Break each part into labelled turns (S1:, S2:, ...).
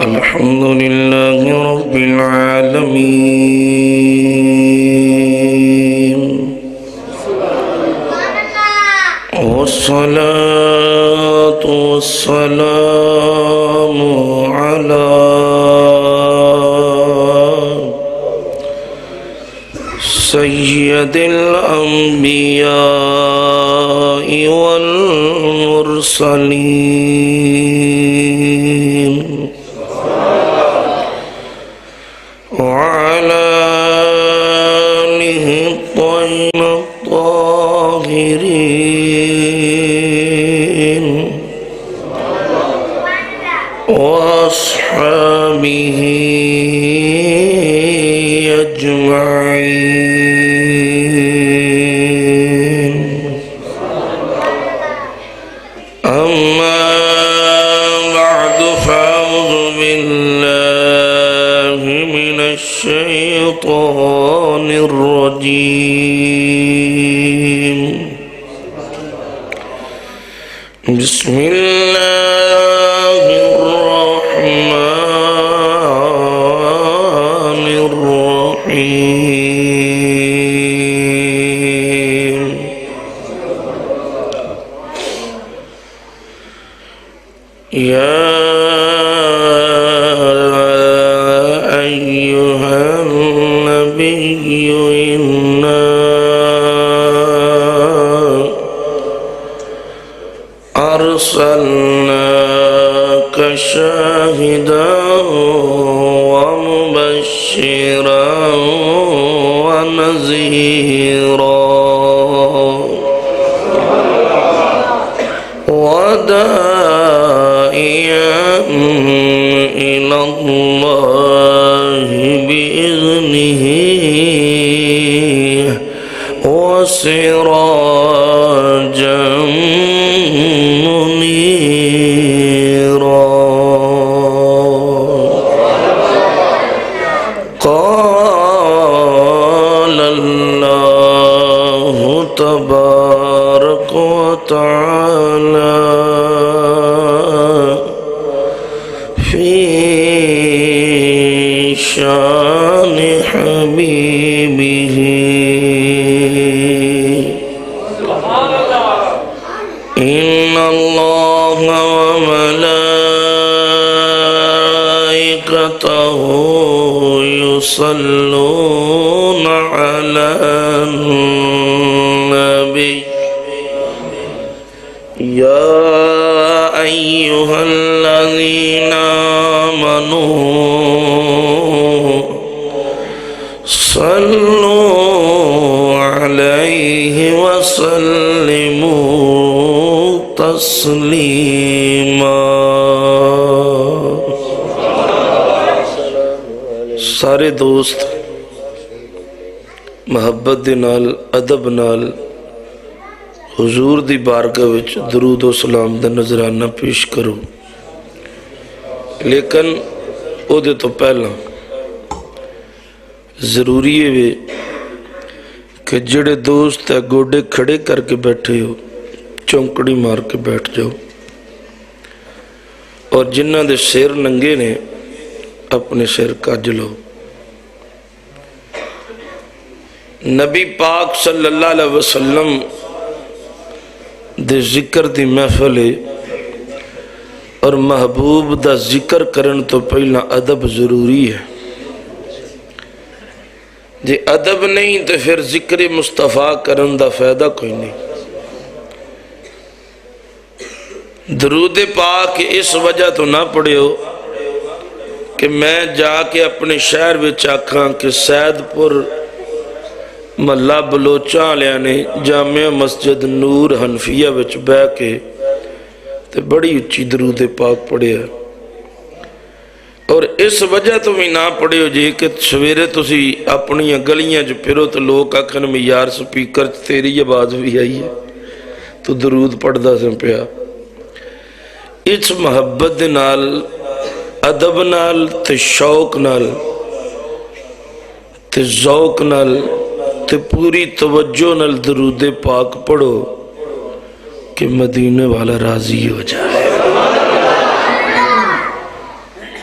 S1: الحمد لله رب العالمين والصلاة والسلام على سيد الأنبياء والمرسلين وعلى آله الطيبين الطاهرين وأصحابه أجمعين. أما بعد فأعوذ بالله من الشيطان الرجيم. بسم الله الرحمن الرحيم. يا أيها النبي إنا أرسلناك شاهدا ومبشرا ونذيرا وداعيا إلى الله بإذنه وسراجا منيرا. قال الله تبارك وتعالى في شان حبيبه: إن الله وملائكته يصلون على النبي يا أيها الذين آمنوا صلوا عليه وسلموا تسلیما. سارے دوست محبت دے نال ادب نال حضور دی بارگاہ وچ درود و سلام دا نذرانہ پیش کرو. لیکن او دے تو پہلا ضروری ہے کہ جڑے دوست ہے گوڑے کھڑے کر کے بیٹھے ہو چونکڑی مار کے بیٹھ جاؤ، اور جنہ دے سیر ننگے نے اپنے سیر کج لو. نبی پاک صلی اللہ علیہ وسلم دے ذکر دی محفل ہے، اور محبوب دا ذکر کرن تو پہلا ادب ضروری ہے. جے ادب نہیں تو پھر ذکر مصطفیٰ کرن دا فائدہ کوئی نہیں. درود پاک اس وجہ تو نہ پڑھے ہو کہ میں جا کے اپنے شہر وچ آکھاں کہ سید پور محلہ بلوچاں لیا نے جامعہ مسجد نور حنفیہ وچ بہ کے تے بڑی اچھی درود پاک پڑھے ہے. اور اس وجہ تو بھی نہ پڑھے ہو جی کہ سویرے تسی اپنی گلیاں جو پھرو تو لوگ آکھن میں یار سپیکر تیری آواز بھی آئی ہے تو درود پڑھدا سے پیا. اس محبت نال ادب نال تے شوق نال تے ذوق نال تے پوری توجہ نال درود پاک پڑھو کہ مدینے والا راضی ہو جائے.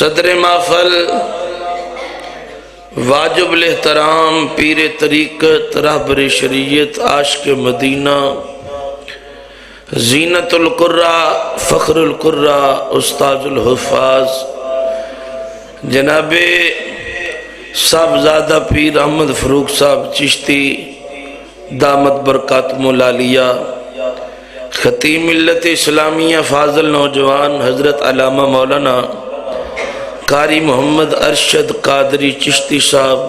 S1: صدر محفل واجب الاحترام پیر طریقت رہبر شریعت عاشق مدینہ زینت القرہ فخر القرہ استاذ الحفاظ جناب صاحبزادہ پیر احمد فروخ صاحب چشتی دامت برکاتہم العالیہ خطیب ملت اسلامیہ فاضل نوجوان حضرت علامہ مولانا قاری محمد ارشد قادری چشتی صاحب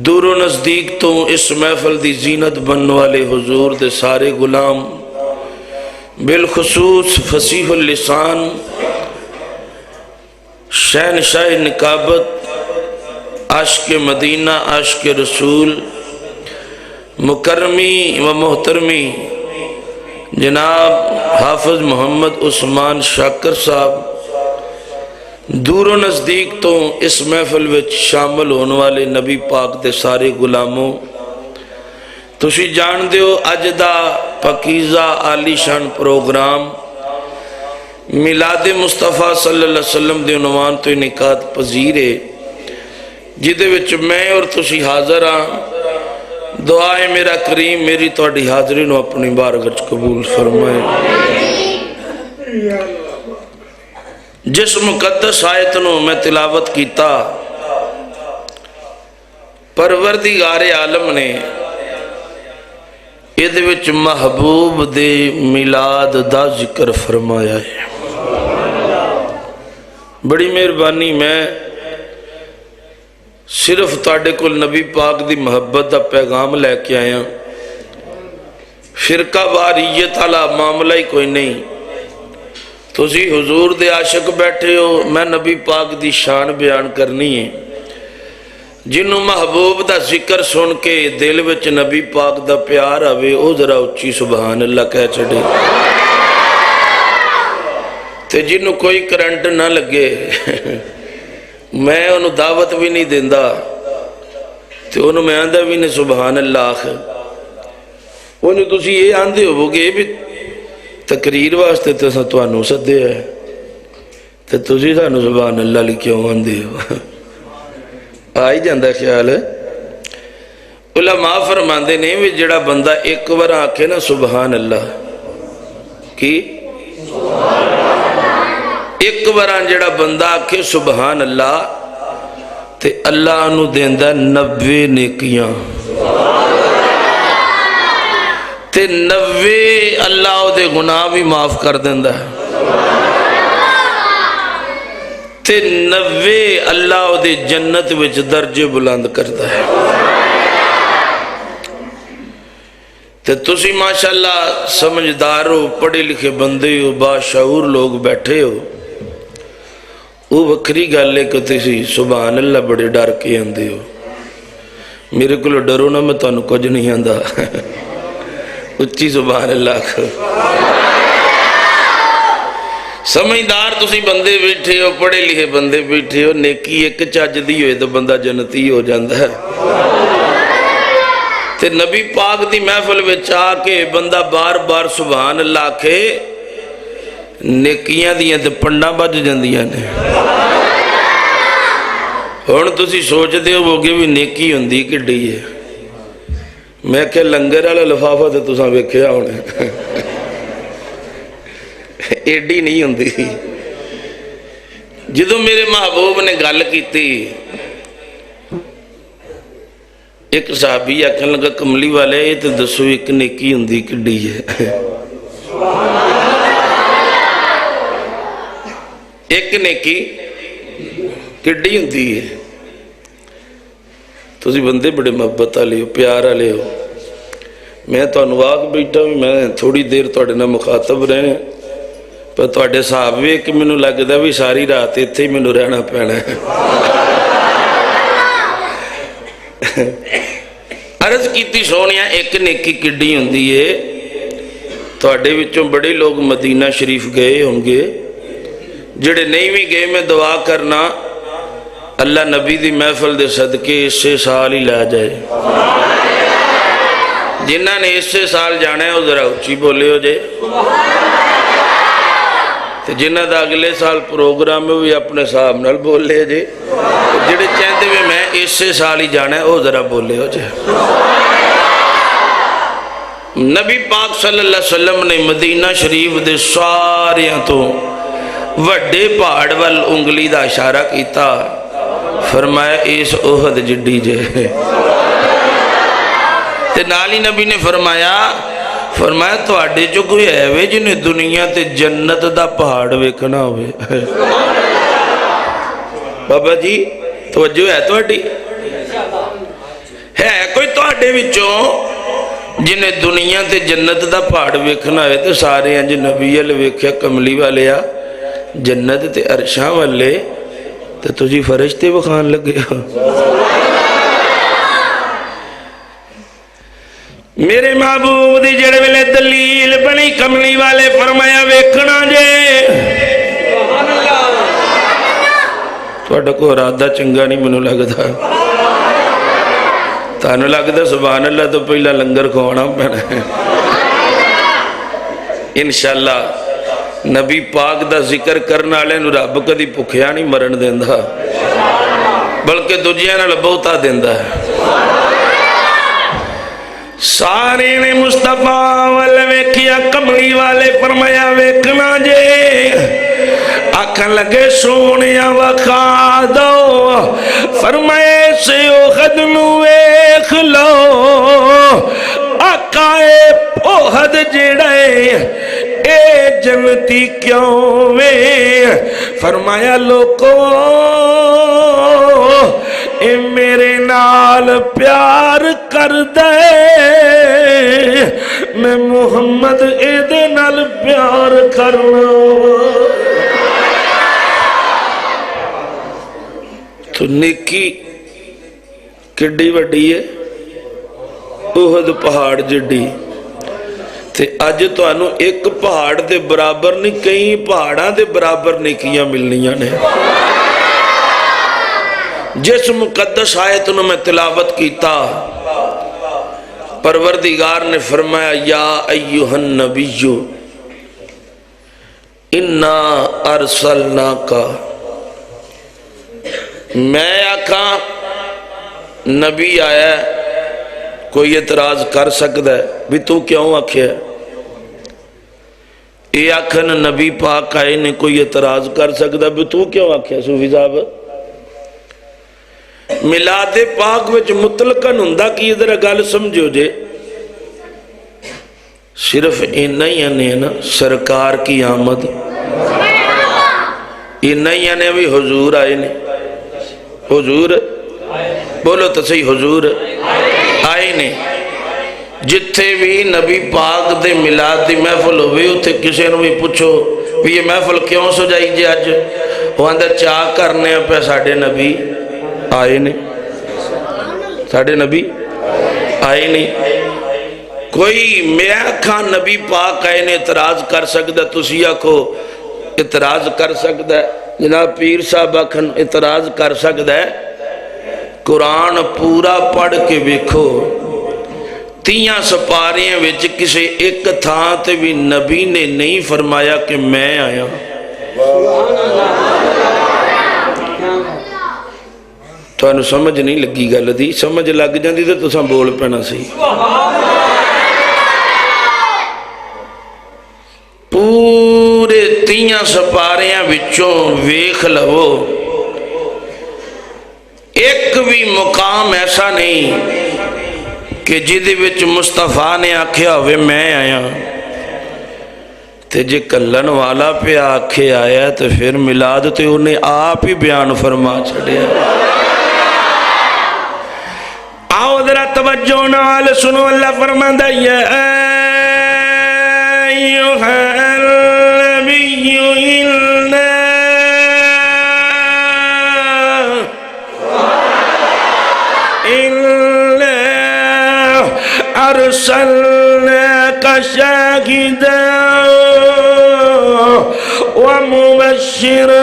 S1: دور و نزدیک تو اس محفل دی زینت بننے والے حضور دے سارے غلام بالخصوص فصیح اللسان شہنشاہ نکابت عاشق مدینہ عاشق رسول مکرمی و محترمی جناب حافظ محمد عثمان شاکر صاحب دور و نزدیک تو اس محفل وچ شامل ہونے والے نبی پاک دے سارے غلاموں تسی جان دیو اج دا پاکیزہ عالی شان پروگرام میلاد مصطفیٰ صلی اللہ علیہ وسلم دے عنوان تو انعقاد پذیر ہے جدے وچ میں اور تسی حاضر ہاں دعائے میرا کریم میری توڑی حاضری نو اپنی بارگاہ قبول فرمائے جس مقدس آیت نو میں تلاوت کیتا پروردگار عالم نے ادھے وچ محبوب دے میلاد دا ذکر فرمایا ہے بڑی مہربانی میں صرف تاڑے کل نبی پاک دی محبت دا پیغام لے کے آیا فرقہ واریت علی معاملہ ہی کوئی نہیں تسی حضور دے عاشق بیٹھے ہو میں نبی پاک دی شان بیان کرنی ہے جنہوں محبوب دا ذکر سن کے دل وچ نبی پاک دا پیار آوے او ذرا اچھی سبحان اللہ کہہ چھڑے تے جنہوں کوئی کرنٹ نہ لگے میں انہوں دعوت بھی نہیں دیندہ تے انہوں میں آندہ بھی نہیں سبحان اللہ آخر انہوں تسی یہ آندے ہو گے بھی تقریر واسطے تو ساتوانوں سدے ہے تو تسی سانو سبحان اللہ لکھیوں آندے ہو آئی جاندہ خیال ہے علماء فرماندے نہیں بھی جڑا بندہ ایک بار آنکھے نا سبحان اللہ کی ایک بار جڑا بندہ آنکھے سبحان اللہ تے اللہ انہوں دیندہ 90 نیکیاں تے 90 اللہ دے گناہ بھی معاف کر دیندہ ہے تے 90 اللہ دے جنت وچ درجے بلند کرتا ہے تے تسی ماشاءاللہ سمجھدار ہو پڑھے لکھے بندے ہو باشعور لوگ بیٹھے ہو وہ وکری گالے کو تسی سبحان اللہ بڑے ڈر کے آندے ہو میرے کو ڈرو نہ میں تانوں کچھ نہیں آندہ اچھی سبحان اللہ کو سمجھدار تسی بندے بیٹھے ہو پڑھے لکھے بندے بیٹھے ہو نیکی ایک چاج دی ہوئے تو بندہ جنتی ہو جاندہ ہے تے نبی پاک دی محفل وچ آ کے بندہ بار بار سبحان اللہ کے نیکیاں دیاں تے پنڈا بج جاندیاں نے ہن تسی سوچ دے ہو گے بھی نیکی ہوندی کڈی ہے میں کہ لنگر والا لفافہ تے تساں ویکھیا ہونا ایڈی نہیں ہوندی جدوں میرے محبوب نے گل کیتی ایک صحابی آکھن لگا کملی والے یہ تے دسو ایک نیکی ہوندی کڈی ہے ایک نیکی کڈی ہوندی ہے تسی بندے بڑے محبت والے ہو پیار والے ہو میں تانوں آگ بیٹھا بھی میں تھوڑی دیر تواڈے نال مخاطب رہے پر تواڈے صاحب ویکھ کے مینوں لگدا بھی ساری رات ایتھے ہی مینوں رہنا پینا ہے عرض کیتی سونیا ایک نیکی کڈی ہوندی ہے تواڈے وچوں بڑے لوگ مدینہ شریف گئے ہوں گے جڑے نہیں بھی گئے میں دعا کرنا اللہ نبی دی محفل دے صدقے اس سے سال ہی لے جائے جنہاں نے اس سے سال جانا ہے وہ ذرا اچھی بولے ہو جائے تو جنہ دا اگلے سال پروگرام میں بھی اپنے صاحب نال بولے جے جڑے چاہتے بھی میں اسے سال ہی جانا ہے وہ ذرا بولے ہو جائے نبی پاک صلی اللہ علیہ وسلم نے مدینہ شریف دے ساریاں تو وڈے پہاڑ وال انگلی دا اشارہ کیتا فرمایا اس احد جڈی جے تے نالی نبی نے فرمایا تو آڈے جو کوئی ہے وے جنہیں دنیا تے جنت دا پہاڑ ویکھنا ہوئے بابا جی توجہ ہے تو آڈی ہے کوئی تو آڈے وچوں جنہیں دنیا تے جنت دا پہاڑ ویکھنا ہوئے تو سارے ہیں جو نبی علیہ ویکھیا کملی والے آ جنت تے عرشاں والے تو تجھے فرشتے بخان لگے میرے محبوب دی جڑے ویلے دلیل بنی کملی والے فرمایا ویکھنا جے تھوڑا کو ارادہ چنگا نہیں منو لگتا تانو لگتا سبحان اللہ تو پہلا لنگر کھوانا پینا ہے انشاءاللہ نبی پاک دا ذکر کرنا لے نو رب کدی بھکھیا نہیں مرن دیندا بلکہ دجیاں نال بہتا دیندا ہے سارے نے مصطفیٰ والے ویکھیا کملی والے فرمایا ویکھنا جے آکھن لگے سونیا وکھا دو فرمائے سے احد نو ویکھ لو آقائے احد جڑے اے جنتی کیوں وے فرمایا لوکو اے میرے نال پیار کر دے میں محمد اے دے نال پیار کرنا تو نیکی کڈی وڈی ہے احد پہاڑ جڈی تے اج تو انو ایک پہاڑ دے برابر نہیں کئی پہاڑاں دے برابر نیکیاں ملنیاں نے جس مقدس آیت انہوں میں تلاوت کیتا پروردگار نے فرمایا یا ایوہ النبیو انا ارسلناکا میں آکھاں نبی آیا ہے کوئی اعتراض کر سکتا ہے بھی تو کیوں آکھیا ہے یہ آکھن نبی پاک آئے نے کوئی اعتراض کر سکتا ہے بھی تو کیوں آکھیا صوفی صاحب ملاد پاک وچ مطلقاً ہندہ کی ادھر گل سمجھو جے صرف انہی آنے نا سرکار کی آمد انہی آنے بھی حضور آئے نے حضور بولو تو صحیح حضور آئے نے جتھے بھی نبی پاک دے ملاد دی محفل ہوئے اتھے کسی نے بھی پوچھو بھی یہ محفل کیوں سجائی جے آج وہ اندر چاہ کرنے پہ ساڑھے نبی آئے نے ساڑھے نبی آئے نہیں کوئی میں کھا نبی پاک آئے نے اعتراض کر سکتا تسی آکھو اعتراض کر سکتا ہے جناب پیر صاحب آکھن اعتراض کر سکتا ہے قرآن پورا پڑھ کے ویکھو تیاں سپاریاں وچ کسی ایک تھاں تے بھی نبی نے نہیں فرمایا کہ میں آیا تو انہوں سمجھ نہیں لگی گل دی سمجھ لگ جاندی تو تساں بول پینا سی پورے تیاں سپاریاں وچوں ویکھ لو ایک بھی مقام ایسا نہیں کہ جدی وچ مصطفیٰ نے آکھیا ہوئے میں آیا تے جے کلن والا پہ آکھے آیا تو پھر ملاد تے انہیں آپ ہی بیان فرما چھڑیا آؤ ذرا توجہ نال سنو اللہ فرماتا یا ایوہ النبی انا ارسلناک شاہدا ومبشرا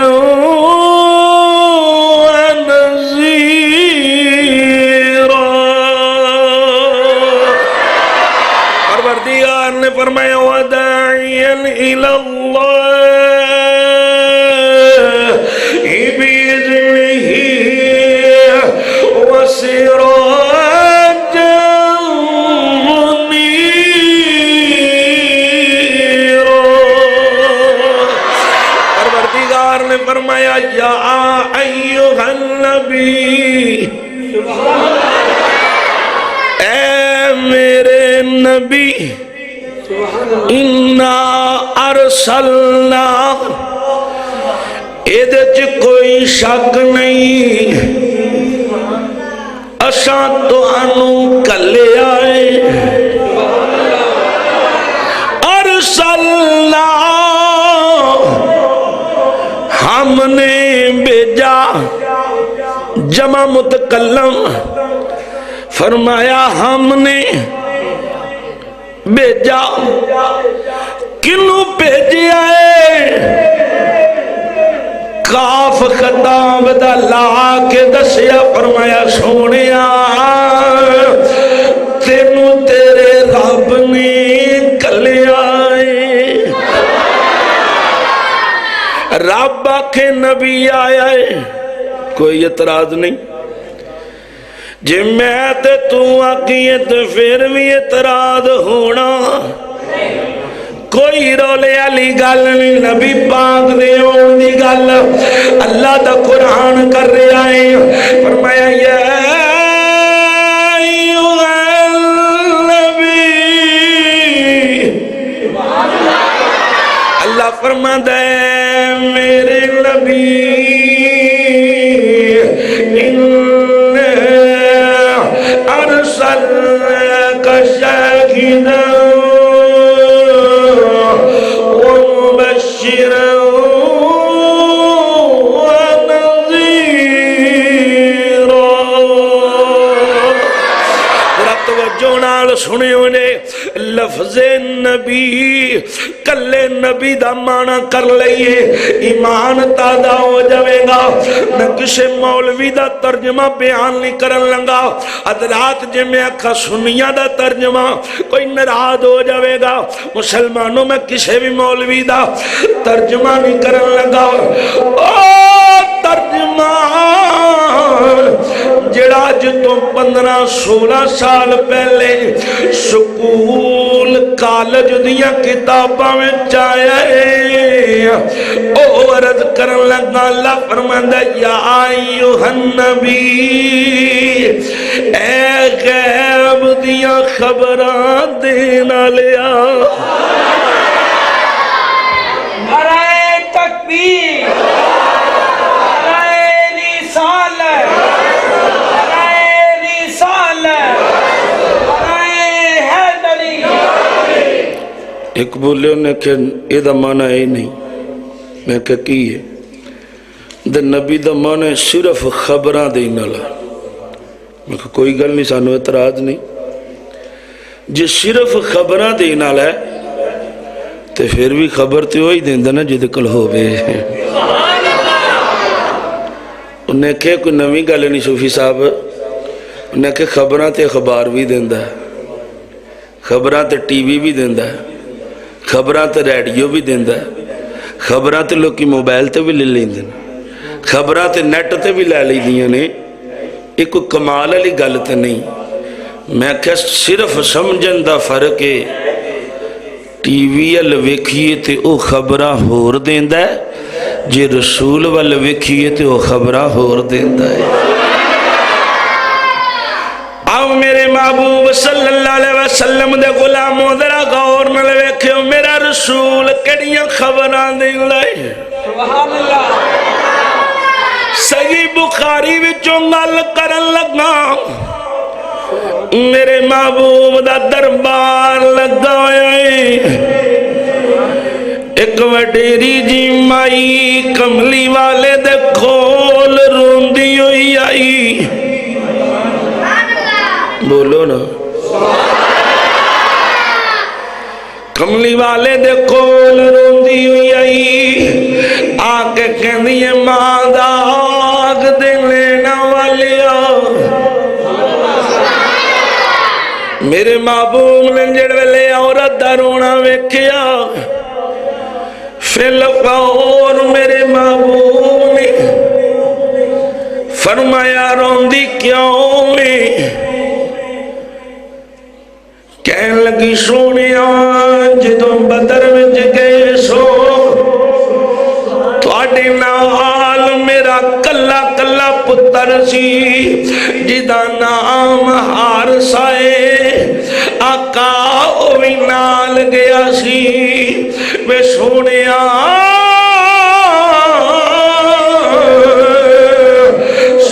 S1: فرمایا وداعیا الی اللہ وسراجا منيرا. پروردگار نے فرمایا یا ایھا النبی، اے میرے نبی، انا ارسلنا، ایدچ کوئی شک نہیں، اساں تو انو کلے آئے، ارسلنا ہم نے بھیجا، جمع متکلم، فرمایا ہم نے بھیجا، کنوں بھیجیا ہے؟ کاف خطاب دا لا کے دسیا، فرمایا سونیا تینوں تیرے رب نے کلیا ہے. رب آکھے نبی آیا ہے، کوئی اعتراض نہیں. جی میں تے تو آکھیے تو پھر بھی اعتراض ہونا، کوئی رولے علی گل نہیں. نبی پاک دے اون دی گل اللہ دا قرآن کر رہا ہے. فرمایا یا ایھا النبی، اللہ فرماتا ہے میرے نبی، اِنَّا أَرْسَلْنَاكَ شَاهِدًا وَمُبَشِّرًا وَنَذِيرًا. توجہ نال سنیو نے لفظ نبی کلے نبی دا معنی کر لئیے، ایمان تازہ ہو جاوے گا. نہ کسے مولوی دا ترجمہ بیان نہیں کرن لگا. حضرات جے میں اکھا سنیاں دا ترجمہ کوئی ناراض ہو جاوے گا. مسلمانوں میں کسے بھی مولوی دا ترجمہ نہیں کرن لگا. او ترجمہ جڑا جتوں 15-16 سال پہلے سکول کالج دیاں کتاباں میں چاہے او عرض کرن لگا. اللہ فرماندا یا ایھا النبی، اے غیب دیاں خبراں دینا لیا.
S2: نعرہ تکبیر،
S1: ایک بولے انہیں کہ یہ دا معنی ہے نہیں. میں کہا کی ہے؟ دا نبی دا معنی صرف خبراں دینا لا. میں کہا کوئی گل نہیں، سانو اعتراض نہیں. جی صرف خبراں دینا لا تو پھر بھی خبر تو وہی دیندہ نا جدے کل ہو بے. انہیں کہا کوئی نویں گل نہیں صوفی صاحب. انہیں کہا خبراں تے اخبار بھی دیندہ ہے، خبراں تے ٹی وی بھی دیندہ ہے، خبراں تے ریڈیو بھی دیندہ ہے، خبراں تے لوگ کی موبائل تے بھی لے لیندے ہیں، خبراں تے نیٹ تے بھی لے لیندیاں نے. ایک کوئی کمال علی گل تے نہیں. میں کہ صرف سمجھن دا فرق ہے. ٹی وی ال ویکھیے تے او خبراں ہور دیندہ ہے، جے رسول وال ویکھیے تے او خبراں ہور دیندہ ہے. آؤ میرے محبوب صلی اللہ علیہ وسلم دے غلاموں ذرا غور نہ ویکھو میرا رسول کڑیاں خبراں دین لائے.
S2: سبحان اللہ.
S1: صحیح بخاری وچوں گل کرن لگا، میرے محبوب دا دربار لگا ہویا ہے. ایک وڈیری جی مائی کملی والے دے کھول روندی ہوئی آئی. بولو نا. کملی والے دے کول روندی ہوئی آئی، آکے کہندی ہے ماں دا آگ دے لینا والیا. میرے محبوب نے جڑ ویلے عورت دا رونا ویکھیا، فی الفور میرے محبوب نے فرمایا روندی کیوں میں؟ کہن لگی سونیا جدوں بدر وچ گئے سو تواڈے نال میرا کلا کلا پتر سی جدا نام حارثہ ہے، آقا او وی نال گیا سی وے سونیا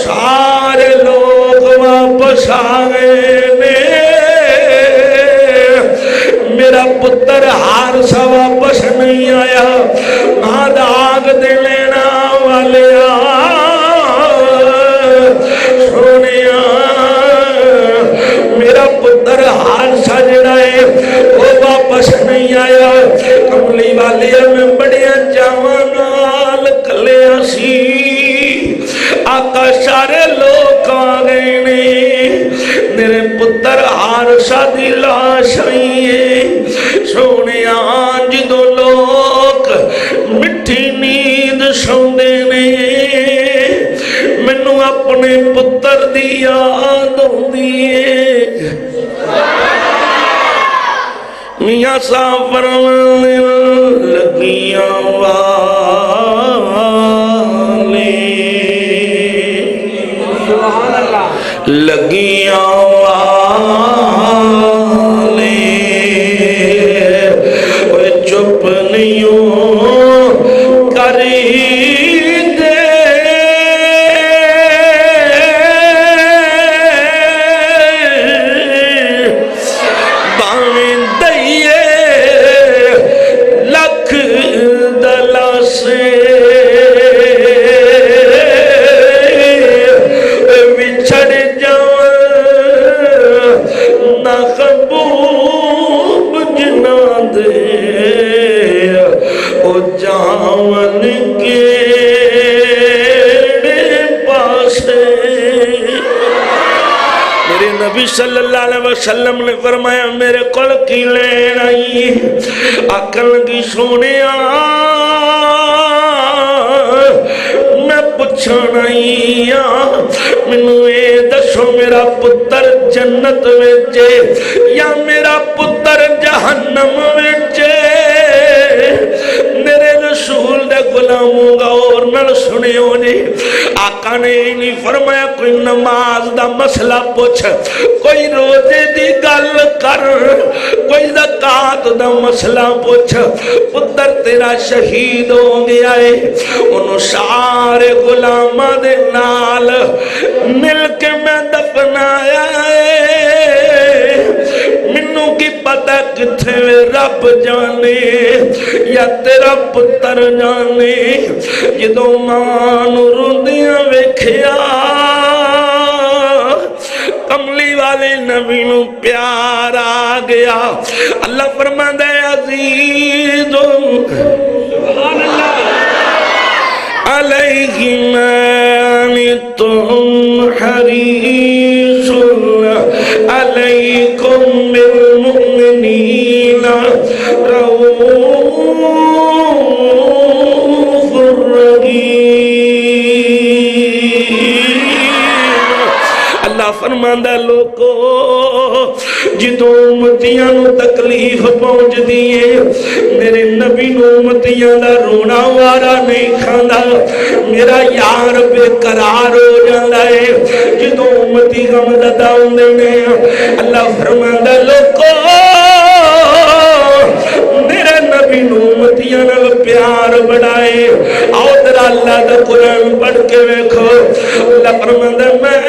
S1: سارے لوگ واپس آئے نے میرا پتر حارثہ واپس نہیں آیا، آدھاگ دے لینا والے سونیا میرا پتر حارثہ جڑا ہے وہ واپس نہیں آیا، کملی والے میں بڑیا جوانال کلیا سی، آقا سارے لوگ آ گئے نے میرے پتر حارثہ دی لاش آئی ہے، سونیا جدوں لوگ مٹھی نیند سوندے نے مینوں اپنے پتر دی یاد ہوندی ہے، میاں صاحب فرمانے لگیاں
S2: سبحان اللہ
S1: لگیاں والے اوے چپ نہیں کری دے باویں دئیے لکھ دلاسے نبی صلی اللہ علیہ وسلم نے فرمایا میرے کل کی لین آئی آکن کی سونیا میں پوچھن آئی مینوں اے دسو میرا پتر جنت وچ یا میرا پتر جہنم وچ؟ میرے رسول دے غلاموں غور نال سنیو جی، آقا نے نہیں فرمایا کوئی نماز دا مسئلہ پوچھ، کوئی روزے دی گل کر، کوئی زکات دا مسئلہ پوچھ، پتر تیرا شہید ہو گیا ہے، انہوں سارے غلاماں دے نال مل کے میں دفنایا ہے، منوں کی پتہ کتھے رب جانے یا تیرا پتر جانے، جدوں ماں نوں روندیاں ویکھیا کملی والے نبی نوں پیار آ گیا، اللہ فرماندا ہے عزیز سبحان اللہ علیہم انتم حریص علیکم بالمؤمنین رؤوف الرحیم۔ اللہ فرماندا لوگو جدوں امتیاں نو تکلیف پہنچ دیئے میرے نبی نو امتیاں دا رونا وارا نہیں کھاندا، میرا یار بے قرار ہو جاندا ہے جدوں امتی غم زدہ ہوندے نے، اللہ فرماندا لوگو میرے نبی نو امتیاں نال پیار بڑھائے، آؤ ذرا اللہ دا قرآن پڑھ کے ویکھو، اللہ فرماندا میں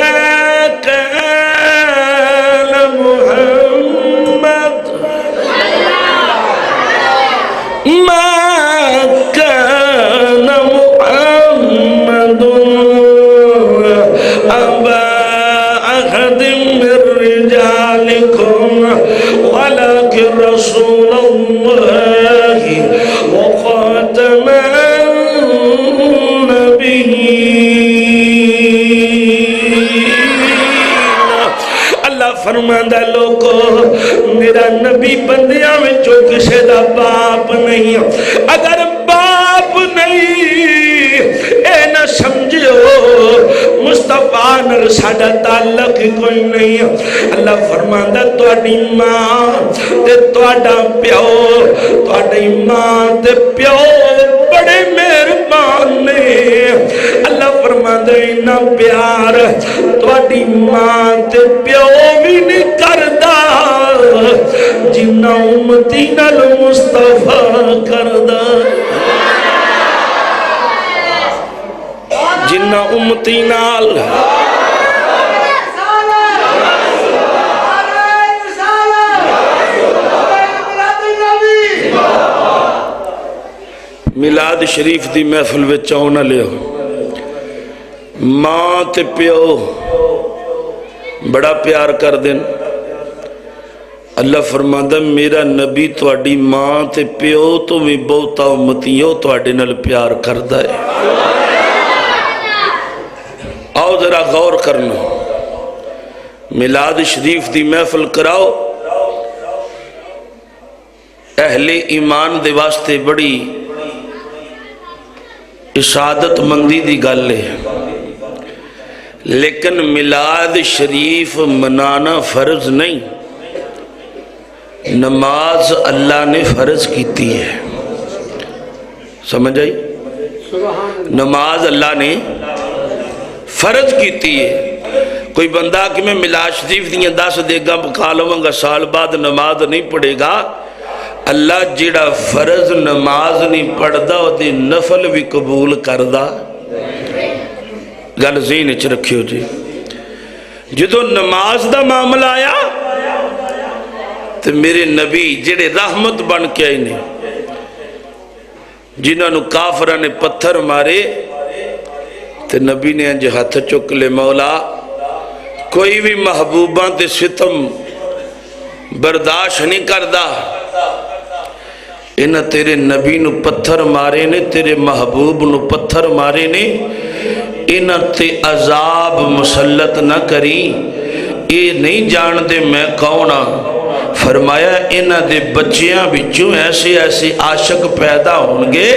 S1: رسول اللہ وخاتم فرماندا لوگو میرا نبی بندیاں وچوں کسے دا باپ نہیں، اگر باپ نہیں اے نہ سمجھو مصطفیٰ نال ساڈا تعلق کوئی نہیں. اللہ فرماندا تہاڈی ماں تے تہاڈا پیو، تہاڈی ماں تے پیو بڑے مہربان نے. اللہ فرماندا اتنا پیار تہاڈی ماں تے پیو بھی نہیں کردا جنہ امتی نال مصطفیٰ کردا. جنہ امتی نال میلاد شریف دی محفل وچ آؤ نہ لیو. ماں تے پیو بڑا پیار کر دین. اللہ فرماندا میرا نبی تواڈی ماں تے پیو تو بھی بہتا امتیوں تواڈے نال پیار کردا ہے. آؤ ذرا غور کرنا. میلاد شریف دی محفل کراؤ. اہل ایمان دے واسطے بڑی اشادت مندی دی گل ہے، لیکن میلاد شریف منانا فرض نہیں. نماز اللہ نے فرض کیتی ہے. سمجھ آئی؟ نماز اللہ نے فرض کیتی ہے. کوئی بندہ کہ میں میلاد شریف دیاں 10 دے گا پکا لوں گا سال بعد نماز نہیں پڑھے گا، اللہ جڑا فرض نماز نہیں پڑھدا او دی نفل بھی قبول کردا. گل ذہن وچ رکھیو جی. جدو نماز دا معاملہ آیا تو میرے نبی جڑے رحمت بن کے آئے نے، جنہوں نے کافرہ نے پتھر مارے تو نبی نے انج ہاتھ چک لے مولا کوئی بھی محبوباں تے ستم برداشت نہیں کردا. انہاں تیرے نبی نو پتھر مارے نے، تیرے محبوب نو پتھر مارے نے، انہاں تے عذاب مسلط نہ کری. یہ نہیں جان دے میں کون ہاں. فرمایا انہاں دے بچیاں بچوں ایسے ایسے عاشق پیدا ہونگے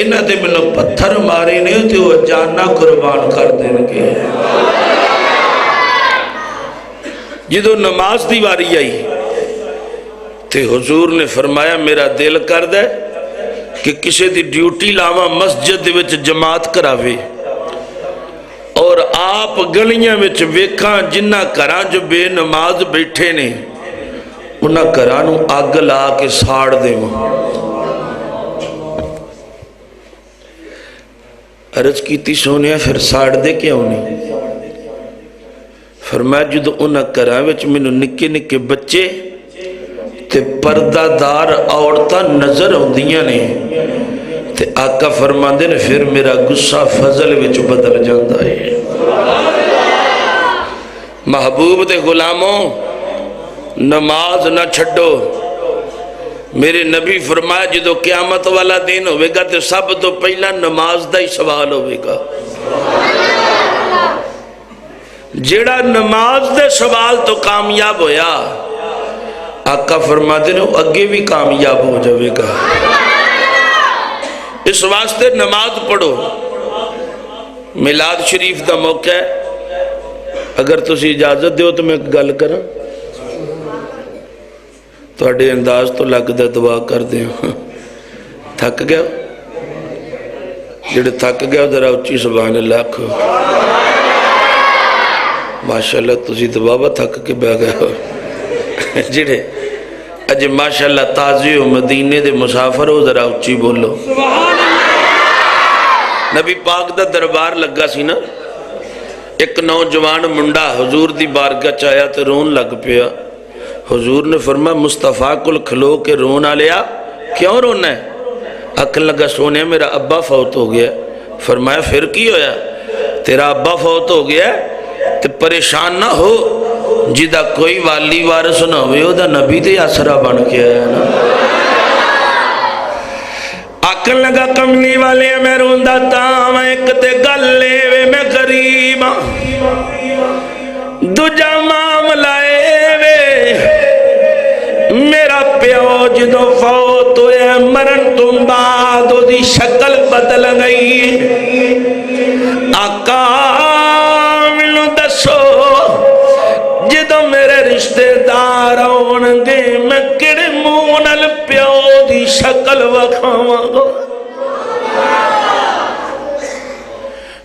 S1: انہاں دے منو پتھر مارے نے تے وہ جاننا قربان کر دیں گے. جدو نماز دی واری آئی تے حضور نے فرمایا میرا دل کر دے کہ کسی دی ڈیوٹی لاواں مسجد دے وچ جماعت کراوے اور آپ گلیاں وچ ویکھاں جنہ کراں جو بے نماز بیٹھے نے انہاں کرانو آگ لا کے ساڑ دے. عرض کیتی سونیا پھر ساڑ دے کیوں نہیں؟ فرمایا جدو انہاں کراں وچ مینوں نکے نکے بچے تے پردہ دار عورتاں نظر ہوندیاں نے تے آقا فرماندے نے پھر میرا غصہ فضل وچ بدل جاندا ہے. محبوب دے غلاموں نماز نہ چھڈو. میرے نبی فرمایا جدو قیامت والا دن ہوئے گا تو سب تو پہلا نماز دا ہی سوال ہوئے گا. جیڑا نماز دے سوال تو کامیاب ہویا آقا فرماتے ہیں وہ اگے بھی کامیاب ہو جاوے گا. اس واسطے نماز پڑھو. میلاد شریف دا موقع ہے. اگر تسی اجازت دیو تو میں گل کراں. تواڈے انداز تو لگ دے دعا کر دیں. تھک گیا جڑے تھک گیا ذرا اچھی سبحان اللہ کھو. ماشاءاللہ تسی تو بابا تھک کے بہ گئے ہو. جڑے اج ماشاءاللہ تازی و مدینے دے مسافر ہو ذرا اچھی بولو. نبی پاک دا دربار لگا سی نا. ایک نوجوان منڈا حضور دی بارگاہ چایا تے رون لگ پیا. حضور نے فرمایا مصطفیٰ کل کھلو کے رونا لیا. کیوں رونا ہے؟ اکھن لگا سونے میرا ابا فوت ہو گیا. فرمایا پھر کی ہویا؟ تیرا ابا فوت ہو گیا تے پریشان نہ ہو. جدہ کوئی والی وارث نہ ہوئے ہو دا نبی تے آسرا بن کے آیا نا. اکھن لگا کملی والے میں روندہ تاں ایک تے گلے وے میں غریب دجا معاملہ وے میرا پیو جدو فوت ہوئے مرن تم بعد دی شکل بدل گئی. آقا دسو جدو میرے رشتے دار آن گے میں کڑے منہ نال پیو دی شکل وکھاواں گا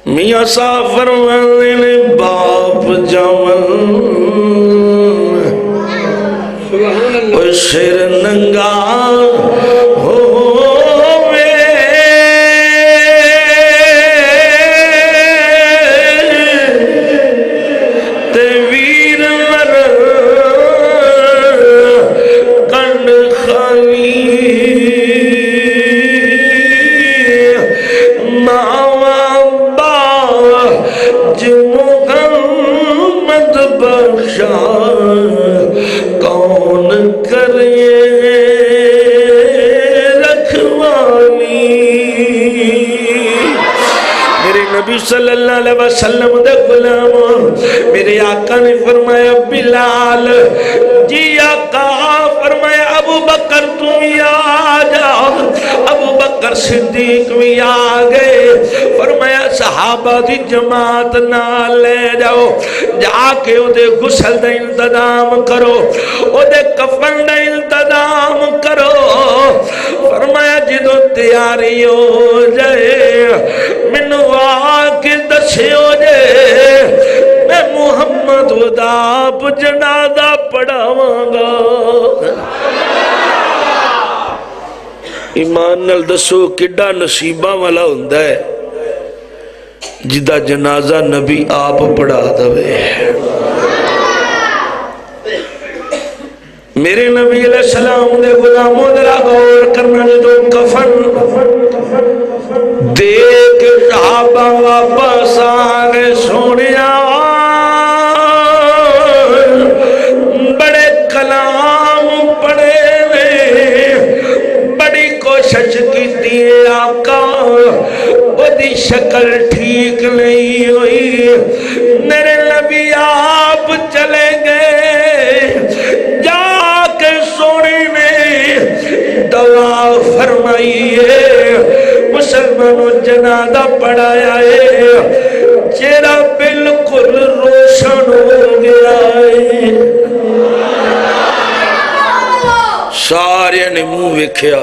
S1: میاں صاحب فرماندے نے باپ جاون او شیر ننگا ہووے تے ویر مر کنڈ خالی محمد بخشا کون کرے رکھوالی میرے نبی صلی اللہ علیہ وسلم دے غلام میرے آقا نے فرمایا بلال جی آقا فرمایا ابو بکر تم آ جاؤ ابو بکر صدیق بھی آ گئے فرمایا صحابہ دی جماعت نہ لے جاؤ جا کے او دے غسل دا انتظام کرو او دے کفن دا انتظام کرو فرمایا جدو تیاری ہو جائے منو آکے دسے ہو جائے میں محمد وداب جنازہ پڑھاواں گا ایمان نال دسو کڈا نصیبہ والا ہوندہ ہے جدہ جنازہ نبی آپ پڑھا دوے میرے نبی علیہ السلام دے غلاموں درہ غور کرنا جدو کفن دیکھ صحابہ واپس آگے سونیا بڑے کلام پڑے بڑی کوشش کی دیئے آقا وہ دی شکل ٹھیک نہیں ہوئی میرے نبی آپ چلے گئے جا کے سونے میں دعا فرمائیے مسلمانوں جنازہ پڑھایا ہے چہرہ بالکل روشن ہو گیا ہے سارے نے منہ ویکھیا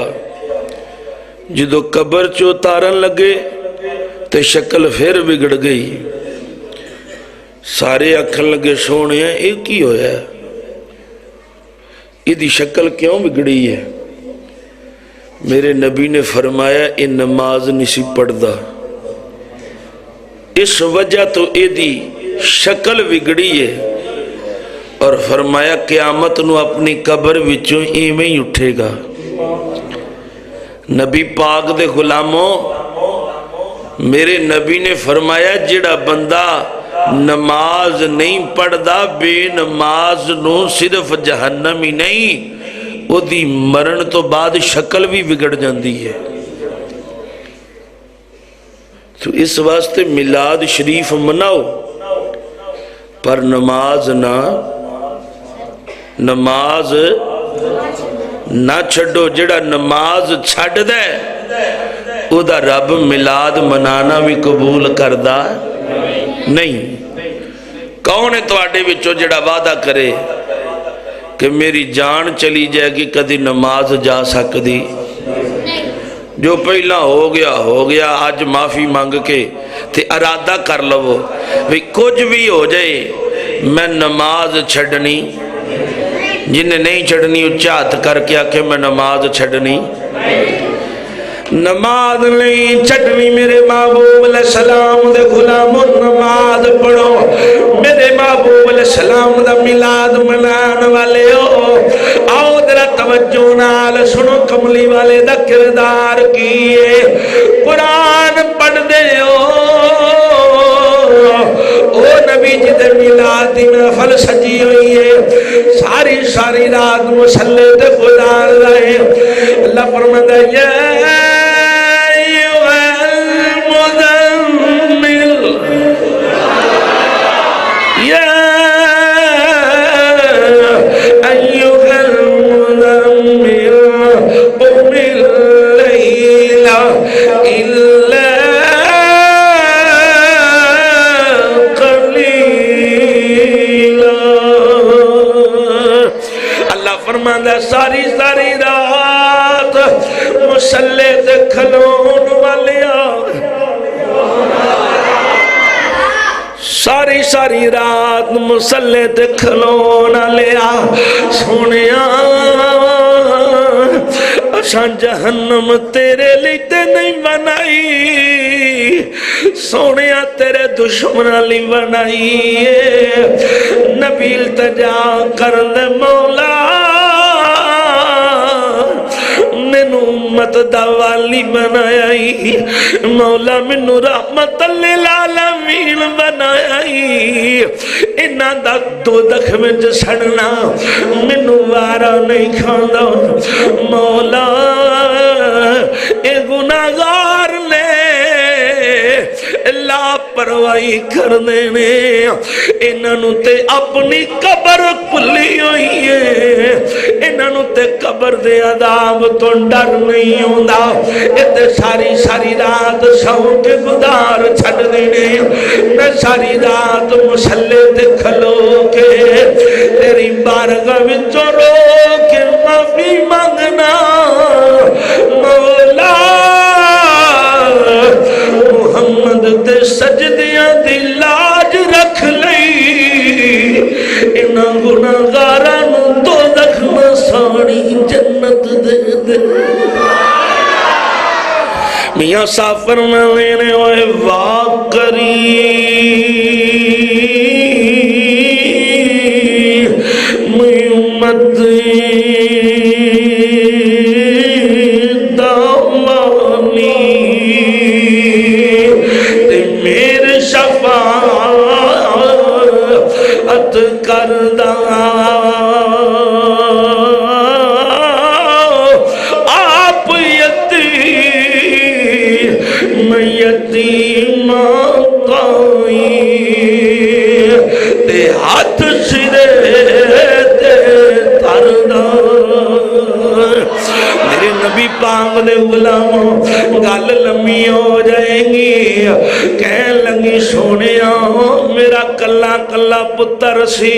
S1: جدو قبر چو تارن لگے تے شکل پھر بگڑ گئی سارے اکھن لگے سونے ہیں ایک ہی ہویا ہے یہ شکل کیوں بگڑی ہے میرے نبی نے فرمایا یہ نماز نہیں پڑھ دا اس وجہ تو یہ شکل بگڑی ہے اور فرمایا قیامت نو اپنی قبر وچوں ایویں ہی اٹھے گا نبی پاک دے غلاموں میرے نبی نے فرمایا جڑا بندہ نماز نہیں پڑھ دا بے نماز نو صرف جہنم ہی نہیں وہ دی مرن تو بعد شکل بھی بگڑ جاندی ہے تو اس واسطے میلاد شریف مناؤ پر نماز نہ چھڑو جڑا نماز چھڑ دے او دا رب میلاد منانا بھی قبول کردہ نہیں کون ہے تواڈے وچوں جڑا وعدہ کرے کہ میری جان چلی جائے گی کدی نماز جا سکتی جو پہلا ہو گیا آج معافی مانگ کے تے ارادہ کر لو بھی کچھ بھی ہو جائے میں نماز چھڑنی جنہیں نہیں چھڑنی اچھات کر کے آکے میں نماز چھڑنی نماز نہیں چھڑنی میرے محبوب علیہ السلام دے غلاموں نماز پڑھو میرے محبوب علیہ السلام دا میلاد منان والے ہو آؤ درہ توجہ نال سنو کملی والے دا کردار کیے قرآن پڑھ دے ہو او نبی جی دے میلاد دی محفل سجی ہوئی ہے ساری رات مسلح دے گزار رہے اللہ فرماتا ہے یا ایھا المزمل یا ایھا المزمل قم اللیل الا قلیلا فرماندا ساری ساری رات مصلے تے کھلون والیا ساری ساری رات مصلے تے کھلون والیا سونیا اساں جہنم تیرے لیے تے نہیں بنائی سونیا تیرے دشمناں لئی بنائی نبی التجا کر دے مولا مینوں امت دا والی بنائی مولا مینوں رحمت للعالمین بنائی انہاں دا دوزخ وچ سڑنا مینوں وارا نہیں کھاندا مولا اے گناہگار نے لاپرواہی کر دینے انہوں تے اپنی قبر کھلی ہوئی ہے انہوں تے قبر دے عذاب تو ڈر نہیں ہوندا اتے ساری ساری رات سو کے گزار چھڈ دینے میں ساری رات مصلے تے کھلو کے تیری بارگاہ وچوں رو کے معافی مانگنا مولا محمد تے سجدیاں دی لاج رکھ لئی انہاں گناہگاراں نوں دوزخ نہ ساڑی جنت دے دے میاں صاحب فرماندے نے اوے واہ کری میں امت کردہ آپ یتیم آقائی تے ہاتھ سرے تے تردہ میرے نبی پاک دے غلاموں گل لمبی ہو جائے گی کہنے لگی سونیا میرا کلا کلا پتر سی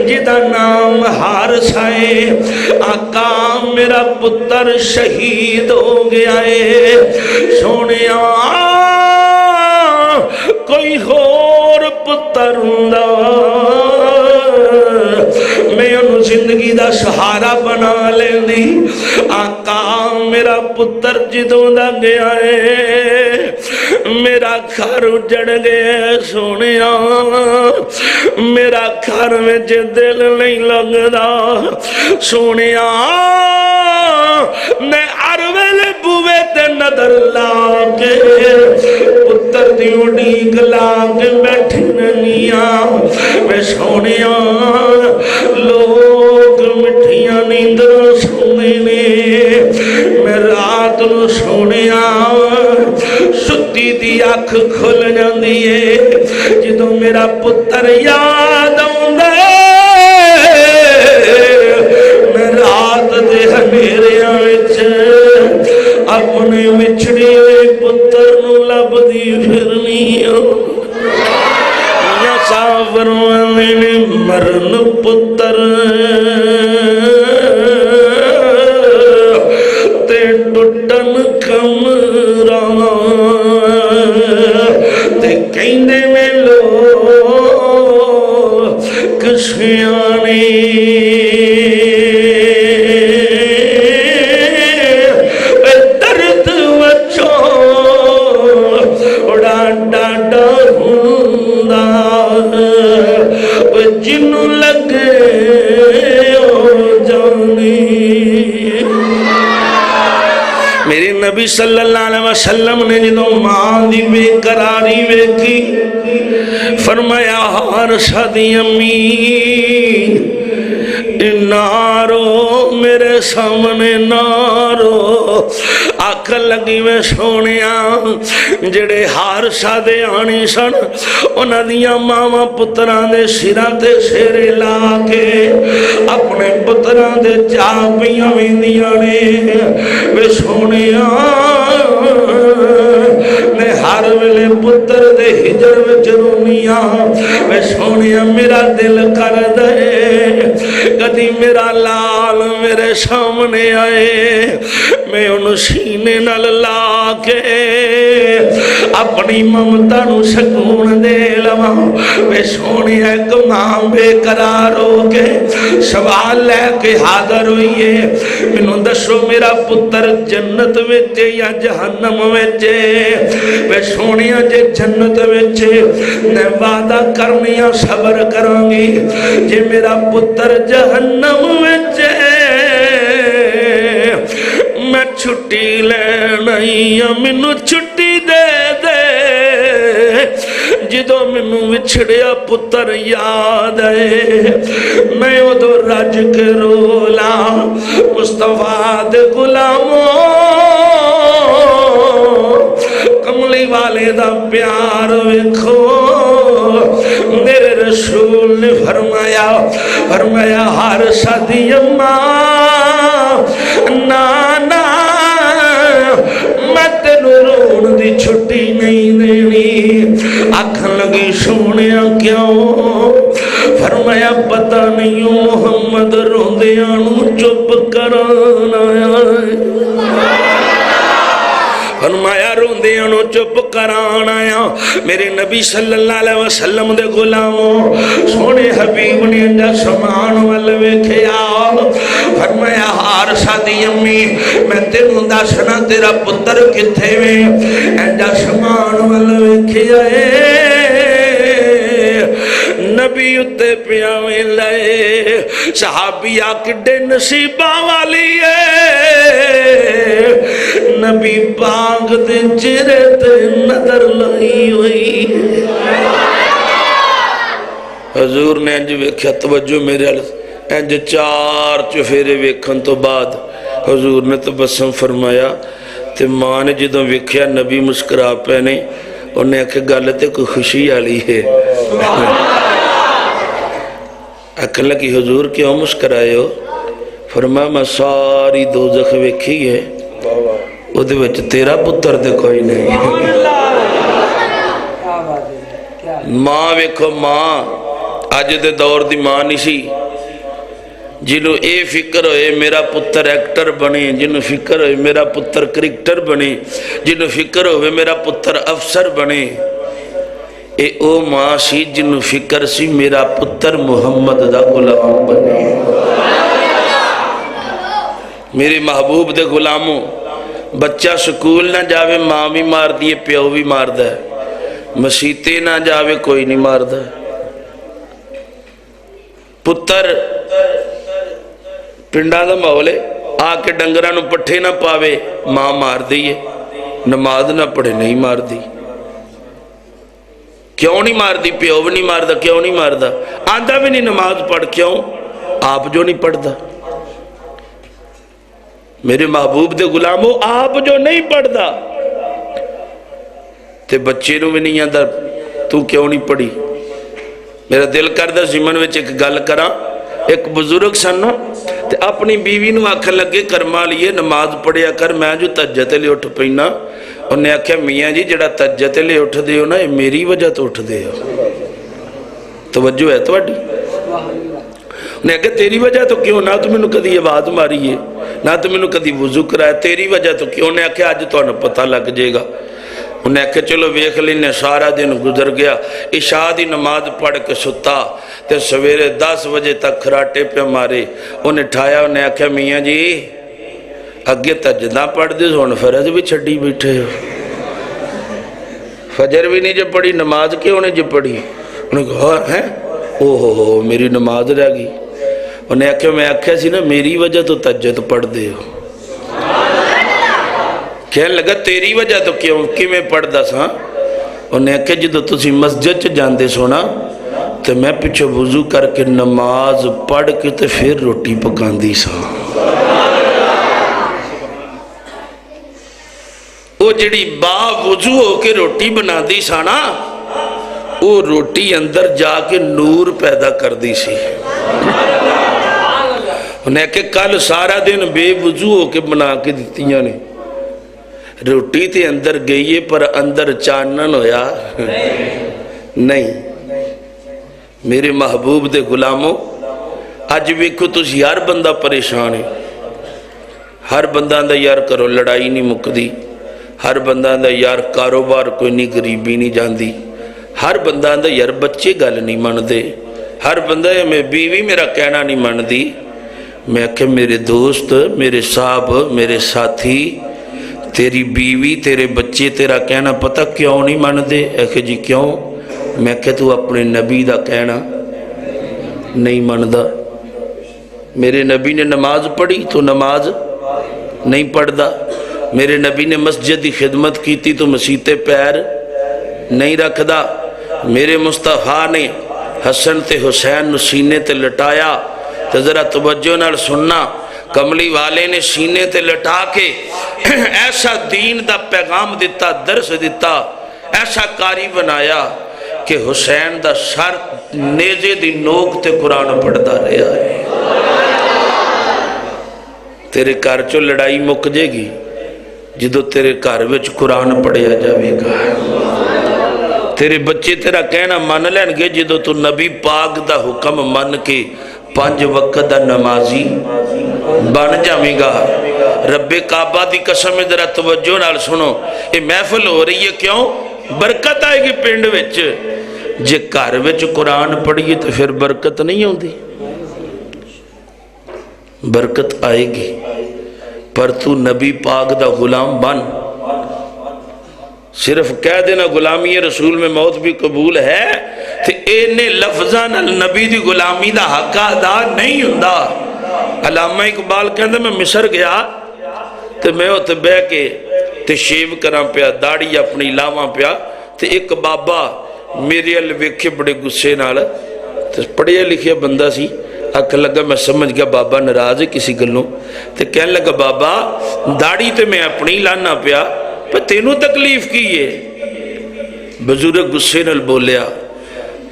S1: جدا نام حارثہ ہے آقا میرا پتر شہید ہو گیا ہے سونیا کوئی اور پتر ہوندا میں انہوں زندگی دا سہارا بنا لیندی آقا میرا پتر جدوں دا گیا ہے میرا گھر اجڑ گیا سونیا میرا گھر میں دل نہیں لگدا سونیا میں ہر ویلے بوے تے نظر لا کے پتر دی اڈیک لا کے بیٹھی رہنیاں میں سونیا لوگ مٹھیاں نیندر سونے نے میں رات نو سونیا ستی دی اکھ کھل جاندی ہے جدوں میرا پتر یاد آوندا میں رات دے ہنیریاں وچ اپنے وچھڑے ہوئے پتر نو لبدی پھرنی یا سافر میں مرن پتر تے ٹٹن کمرہ تے کہندے میں لوگ کشیانے درد وچوں اڑا ڈاڈا ہوندا جنوں لگے میرے نبی صلی اللہ علیہ وسلم نے جدوں ماں دی بے قراری ویکھی فرمایا حارثہ دی امی نارو میرے سامنے نارو آکھ لگی میں سونیا جڑے حارثہ دے آنی سن انہاں دیاں ماما پتران دے سراں تے سیرے لا کے اپنے پتران دے چاپیاں ویندیاں نے وے سونیا میں ہر ویلے پتر دے ہجر وچ رونیاں وے سونیا میرا دل کر دے کدی میرا لال میرے سامنے آئے میں انہوں سینے نال لا کے اپنی ممتا نو سکون دے لواں میں سونے ایک ماں بے قرار ہو کے سوال لے کے حاضر ہوئیے انہوں دسو میرا پتر جنت وچے یا جہنم وچے میں سونے جے جنت وچے میں وعدہ کرنیاں صبر کروں گی جے میرا پتر جہنم وچے میں چھٹی لینائی منو چھٹی دے دے جدو منو وچھڑیا پتر یاد ہے میں ادو رج کے رولا مصطفیٰ دے غلاموں کملی والے دا پیار ویکھو میرے رسول نے فرمایا ہر شادی اماں نانا میں تینوں رون دی چھٹی نہیں دینی آکھن لگی سونیا کیوں فرمایا پتہ نہیں محمد روندیاں نو چپ کرانا فرمایا روندیاں نو چپ کرانا میرے نبی صلی اللہ علیہ وسلم دے غلاموں سونے حبیب نے انجا سمان والوے کھیا فرمایا ہار شادی امی میں تینوں داشنا تیرا پتر کتھے میں انجا سمان والوے کھیا نبی اتے پیاویں لائے صحابی آکڑے نصیبہ والی ہے نبی پاک دے چہرے تے نظر لائی ہوئی حضور نے انج ویکھیا توجہ میرے انج چار چفیرے ویکھن تو بعد حضور نے تبسم فرمایا تے ماں نے جدوں ویکھیا نبی مسکرا پہنے انہیں آکھے گل تے کوئی خوشی آلی ہے اکھن لگی حضور کیوں مسکرائے ہو فرمایا میں ساری دوزخ ویکھی ہے او دے وچ تیرا پتر دے کوئی نہیں ماں ویکھو ماں آج دے دور دی ماں نہیں سی جنہوں اے فکر ہوئے میرا پتر ایکٹر بنے جنہوں فکر ہوئے میرا پتر کرکٹر بنے جنہوں فکر ہوئے میرا پتر افسر بنے اے او ماں سی جنہوں فکر سی میرا پتر محمد دا غلام بنے میرے محبوب دے غلاموں بچہ سکول نہ جاوے ماں بھی مار دیئے پیو بھی مار دے مسیتے نہ جاوے کوئی نہیں مار دے پتر پنڈا دا مولے آکے ڈنگرانو پٹھے نہ پاوے ماں مار دیئے نماز نہ پڑھے نہیں مار دی کیوں نہیں مار دی پیو بھی نہیں مار دا کیوں نہیں مار دا آدھا بھی نہیں نماز پڑھ کیوں آپ جو نہیں پڑھ دا میرے محبوب دے غلاموں آپ جو نہیں پڑھ دا تے بچے نو بھی نہیں آدھا تو کیوں نہیں پڑھی میرا دل کردہ زمن وچ ایک گل کرا ایک بزرگ سننا تے اپنی بیوی نو آکھن لگے کرما لیے نماز پڑھیا کر میں جو تہجد لے اٹھ پینا انہیں آکھیا میاں جی جڑا تہجد لے اٹھ دے ہو نا یہ میری وجہ تو اٹھ دے ہو توجہ ہے تو اڈی انہیں آکھیا تیری وجہ تو کیوں نہ تو میں نو کدی آواز ماری ہے نہ تو میں نو کدی وضو کرائے تیری وجہ تو کیوں انہیں آکھیا آج تو انہیں پتہ لگ جے گا انہیں آکھیا چلو ویکھ لینے سارا دن گزر گیا عشاء دی نماز پڑھ کے ستا تے سویرے 10 بجے تک کھراٹے پہ مارے انہیں ٹھایا انہیں آکھیا میاں جی اگے تہجداں پڑھ دے سون فرض بھی چھڑی بیٹھے ہو فجر بھی نہیں جو پڑھی نماز کیوں نہیں جو پڑھی انہیں کہا ہے اوہ میری نماز رہ گئی انہیں آکھیا میں آکھیا سی نا میری وجہ تو تہجد پڑھ دے ہو کہنے لگا تیری وجہ تو کیوں کی میں پڑھ دا سا انہیں آکھیا جدو تسی مسجد جاندے سونا تو میں پیچھے وضو کر کے نماز پڑھ کے تو پھر روٹی پکان دی سا وہ جڑی با وضو ہو کے روٹی بنا دی سا نا وہ روٹی اندر جا کے نور پیدا کر دی سی انہیں کہ کل سارا دن بے وضو ہو کے بنا کے دیتیاں نے روٹی تے اندر گئی پر اندر چانن ہویا نہیں میرے محبوب دے غلاموں اج ویکھو تسی ہر بندہ پریشان ہے، ہر بندہ دا یار کرو لڑائی نہیں مکدی، ہر بندہ دا یار کاروبار کوئی نہیں، غریبی نہیں جاندی، ہر بندہ دا یار بچے گل نہیں من دے، ہر بندہ میں بیوی میرا کہنا نہیں من دی۔ میں کہ میرے دوست، میرے صاحب، میرے ساتھی، تیری بیوی تیرے بچے تیرا کہنا پتہ کیوں نہیں من دے؟ اے کہ جی کیوں؟ میں کہ تو اپنے نبی دا کہنا نہیں مندہ۔ میرے نبی نے نماز پڑھی تو نماز نہیں پڑھدا، میرے نبی نے مسجد کی خدمت کی تھی تو مسیتے پیر نہیں رکھدا، میرے مصطفیٰ نے حسن تے حسین نو سینے تے لٹایا تو ذرا توجہ نال سننا، کملی والے نے سینے تے لٹا کے ایسا دین دا پیغام دیتا، درس دیتا، ایسا قاری بنایا کہ حسین دا سر نیزے دی نوک تے قرآن پڑھدا رہا ہے۔ تیرے گھر چو لڑائی مک جے گی جدو تیرے گھر وچ قرآن پڑھیا جاوے گا، تیرے بچے تیرا کہنا من لین گے جدو تو نبی پاک دا حکم من کے 5 وقت دا نمازی بن جاویں گا۔ رب کعبہ دی قسم ذرا توجہ نال سنو، یہ محفل ہو رہی ہے کیوں؟ برکت آئے گی پنڈ وچ، جے گھر وچ قرآن پڑھیے تو پھر برکت نہیں ہوندی، برکت آئے گی، پر تو نبی پاک دا غلام بن۔ صرف کہہ دینا غلامی رسول میں موت بھی قبول ہے تو اینے لفظاں نال نبی دی غلامی دا حق ادا نہیں ہوندا۔ علامہ اقبال کہندے میں مصر گیا تو میں اتنے بہ کے تے شیو کراں پیا، داڑھی اپنی لاواں پیا، تے ایک بابا میرے ال ویکھے بڑے غصے نال، تے پڑھیا لکھیا بندہ سی، آکھن لگا میں سمجھ گیا بابا ناراض ہے کسی گلوں، تے کہنے لگا بابا داڑھی تے میں اپنی لانا پیا، پر تینوں تکلیف کی ہے؟ بزرگ غصے نال بولیا،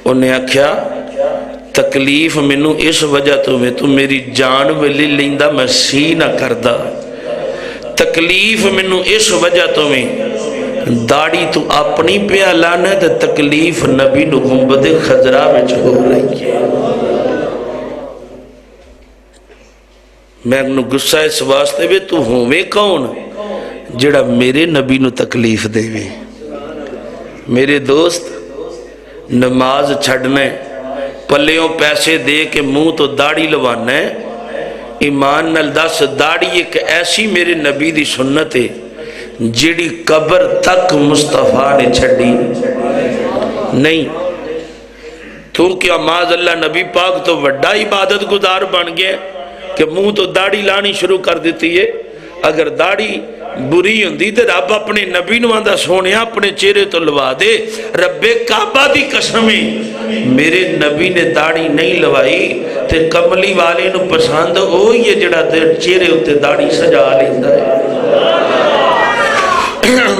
S1: انہیں آکھیا تکلیف مینوں اس وجہ تو میں تو میری جان ویلے لیندا میں سی نہ کردا، تکلیف مینوں اس وجہ تو میں داڑھی تو اپنی پیا لانا ہے، تکلیف نبی نو گنبد خضرا وچ ہو رہی ہے۔ میں انہوں غصہ اس واسطے بھی تو ہوویں کون جڑا میرے نبی نو تکلیف دے وے؟ میرے دوست نماز چھڑنا ہے، پلیوں پیسے دے کے منہ تو داڑھی لوانا ہے، ایمان نال دس داڑھی ایک ایسی میرے نبی دی سنت ہے جڑی قبر تک مصطفیٰ نے چھڑی نہیں۔ تو کیا معاذ اللہ نبی پاک تو وڈا عبادت گزار بن گیا کہ منہ تو داڑھی لانی شروع کر دیتی ہے؟ اگر داڑھی بری ہوندی تے رب اپنے نبی نو آندا سونیا اپنے چہرے تو لوا دے۔ رب کعبہ دی قسم میرے نبی نے داڑھی نہیں لوائی تے کملی والے نو پسند ہوئی ہے جڑا چہرے ہوتے داڑھی سجا لیندا ہے۔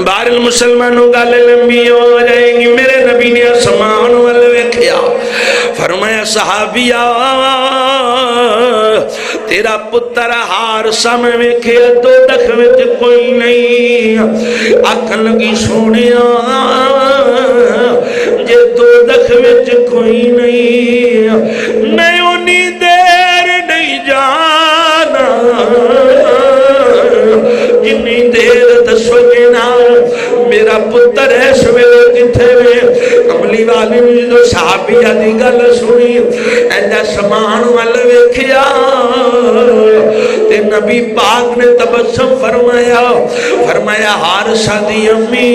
S1: بار المسلمانوں گالے لمبی ہو جائے گی، میرے نبی نے آسمان والے ویکھیا، فرمایا صحابیہ تیرا پتر ہار سامنے ویکھیا دو دکھ وچ کوئی نہیں، آکھن لگی سونیا جے دو دکھ وچ کوئی نہیں، میں اونی دیر نہیں جانا جنی دیر دسو گنا میرا پتر ہے سویرے کتھے وے؟ کملی والی نے جو صحابیہ دی گل سنی ایجا سمان وال ویکھیا تے نبی پاک نے تبسم فرمایا حارثہ دی امی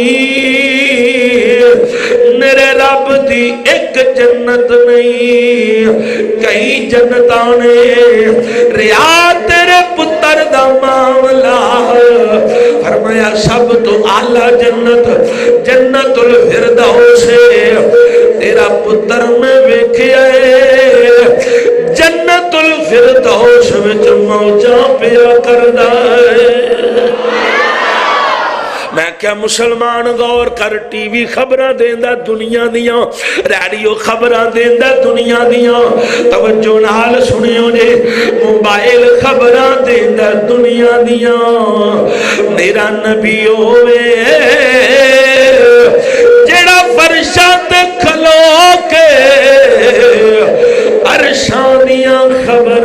S1: میرے رب دی ایک جنت نہیں کئی جنتانے، ریا تیرے پتر دا معاملہ، فرمایا سب تو اعلیٰ جنت جنت الفردوس تیرا پتر میں ویکھیا ہے جنت الفردوس وچ موجاں پیا کردا ہے۔ میں کیا مسلمان غور کر، ٹی وی خبراں دیندا دنیا دیاں، ریڈیو خبراں دیندا دنیا دیاں، توجہ نال سنیو جے، موبائل خبراں دیندا دنیا دیاں، میرا نبی ہوئے جڑا فرشاں تے کھلو کے عرشاں دیاں خبر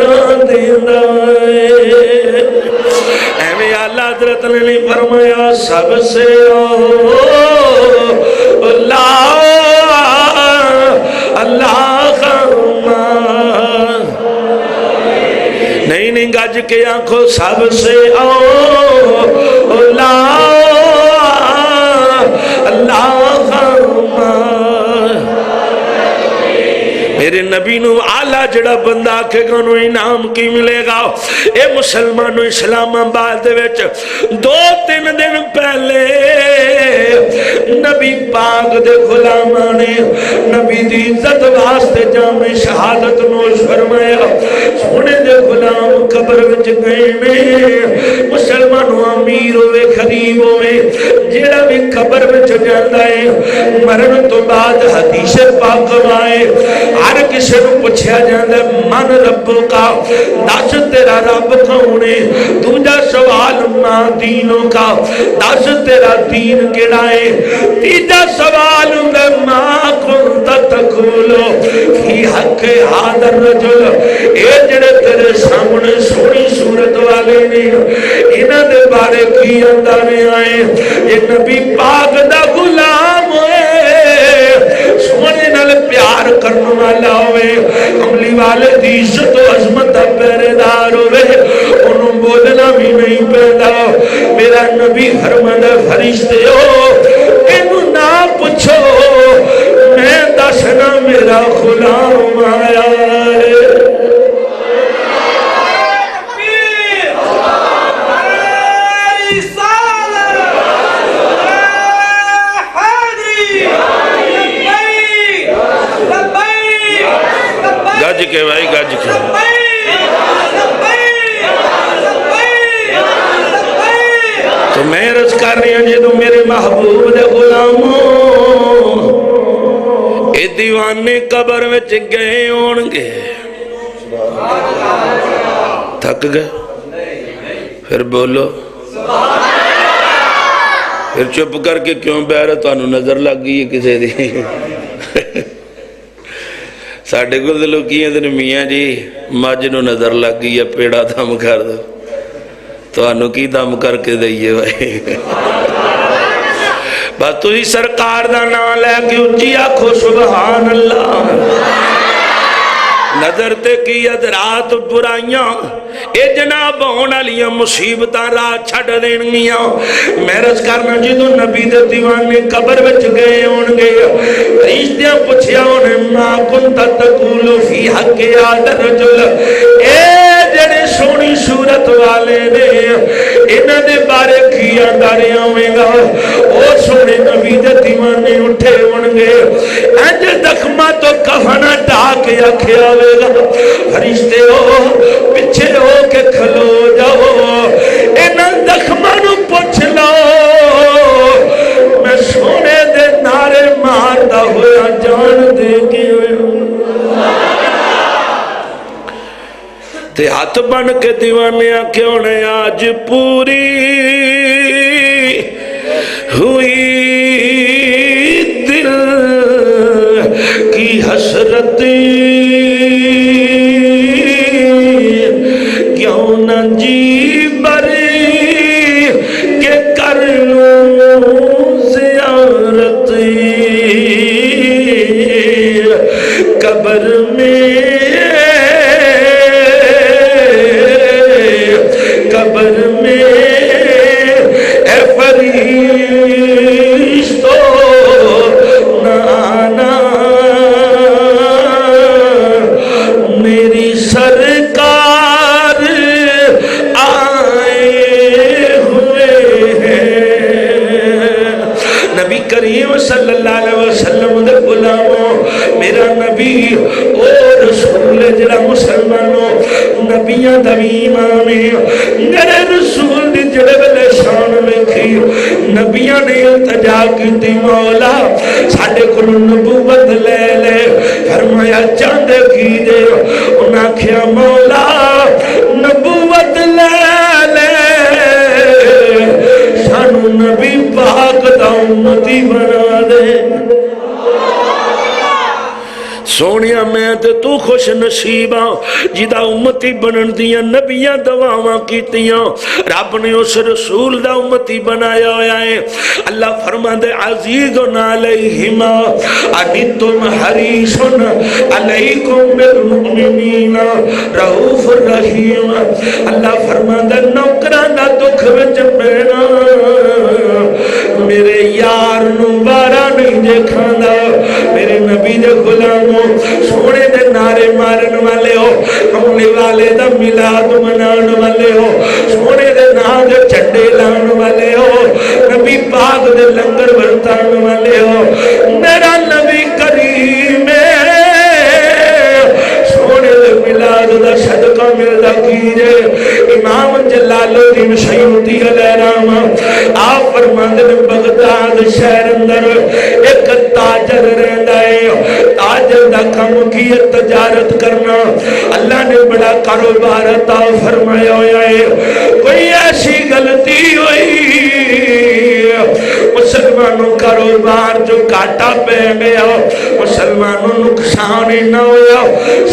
S1: حضرت نے فرمایا سب سے اللہ اللہ نہیں گج کے آنکھوں سب سے اللہ میرے نبی نو آلہ جڑا بندہ آکھے گا انہوں انعام کی ملے گا. اے مسلمانو اسلام آباد وچ 2-3 دن پہلے نبی پاک دے غلامانے نبی دی عزت واسطے جامع شہادت نوش فرمایا. سونے دے غلام قبر وچ گئے میں مسلمانو امیر ہوئے غریب ہوئے جڑا بھی قبر وچ جاندا ہے مرن تو بعد حدیث پاک آئے ہر کسی کو پوچھا جاندہ من ربو کا دس تیرا رب کھونے دوجا سوال ماں دینوں کا دس تیرا دین کڑائے تیجا سوال ماں کنتا تقولو فی حق حاضر رجل اے جڑے تیرے سامنے سونی صورت والے نے انہ دے بارے کی اندانے آئے یہ نبی پاک دا غلام ہوئے سونے نال پیار کرنے والا ہوئے کملی والے دی عزت و عظمت پہرے دار ہوئے انہوں بولنا بھی نہیں پیدا. میرا نبی فرمایا فرشتے ہو انہوں نہ پوچھو میں دسنا میرا غلام آیا ہے. گج کے بھائی گج کے تو میں عرض کر رہی ہوں جدو میرے محبوب دے غلاموں اے دیوانے قبر میں گئے ہونگے تھک گئے پھر بولو پھر چپ کر کے کیوں بیرہ تو انہوں نظر لگ گئی ہے کسے دی ساڑھے کو دلو کیے دن میاں جی ماجنو نظر لگ گئی ہے پیڑا دم کر دو تو انہوں کی دم کر کے دئیے بھائی بس تو ہی سرکار دا نام لے کہ اچھی آنکھو سبحان اللہ نظر تے کی ادرات برائیاں اے جناب ہونا لیا مصیبتاں راہ چھڑ دینگیاں محرز کرنا جدو نبی دے دیوانے قبر بچ گئے ہونگے رشتیاں پچھیا انہیں ماں کنتا تقولو فی حق آدھر رجل اے جڑے سونی صورت والے نے انہ دے بارے کیا داریاں ہوئے گا او سونے نبی دے دیوانے اٹھے ہونگے انج دخمہ تو کفنہ ڈاکے اکھے آوے گا فرشتے ہو پچھے ہو کے کھلو جاؤ انہ دخمانو پوچھ لو میں سونے دے نارے مارتا ہویا جان دے کے تے ہاتھ بن کے دیوانے آنکھیں ہونے آج پوری ہوئی دل کی حسرت کیوں نہ جی بری کہ کر لوں زیارت قبر میں اے فرشتو نانا میری سرکار آئے ہوئے ہیں نبی کریم صلی اللہ علیہ وسلم دے غلاموں میرا نبی او رسول جڑا مسلمانوں نبیاں دوی امام میرے رسول دی جڑے بلے شان میں کھی نبیاں نے التجا کی تی مولا ساڑھے کل نبوت لے لے فرمایا چاندے کی دے انہاں کیا مولا نبوت لے لے سانو نبی پاک دا امتی بنا دے سونیا میں تے تو خوش نصیب جدا امتی بنن دیا نبیاں دعاواں کیتیاں رب نے اس رسول دا امتی بنایا ہویا ہے اللہ فرماندے عزیز علیہما انتم حریص علیکم بالمؤمنین رؤوف الرحیم اللہ فرماندے نوکران دا دکھ وچ پینا میرے یار نو بارا نہیں دیکھانا میرے نبی دے غلاموں سونے دے نعرے مارن والے ہو کملی والے دا میلاد منان والے ہو سونے دے نام دے چنڈے لان والے ہو نبی پاک دے لنگر برتان والے ہو میرا نبی کریم سونے دے میلاد دا صدقہ ملدا کیجے امام جلال الدین سیوطی علیہ الرحمہ آپ فرماندے نے بغداد شہر اندر ایک تاجر رہندا ہے تاجر دا کم کی تجارت کرنا اللہ نے بڑا کاروبار عطا فرمایا ہوا ہے کوئی ایسی غلطی ہوئی مسلمانوں کاروبار جو کاٹا پہ گیا مسلمانوں نقصان ہی نہ ہویا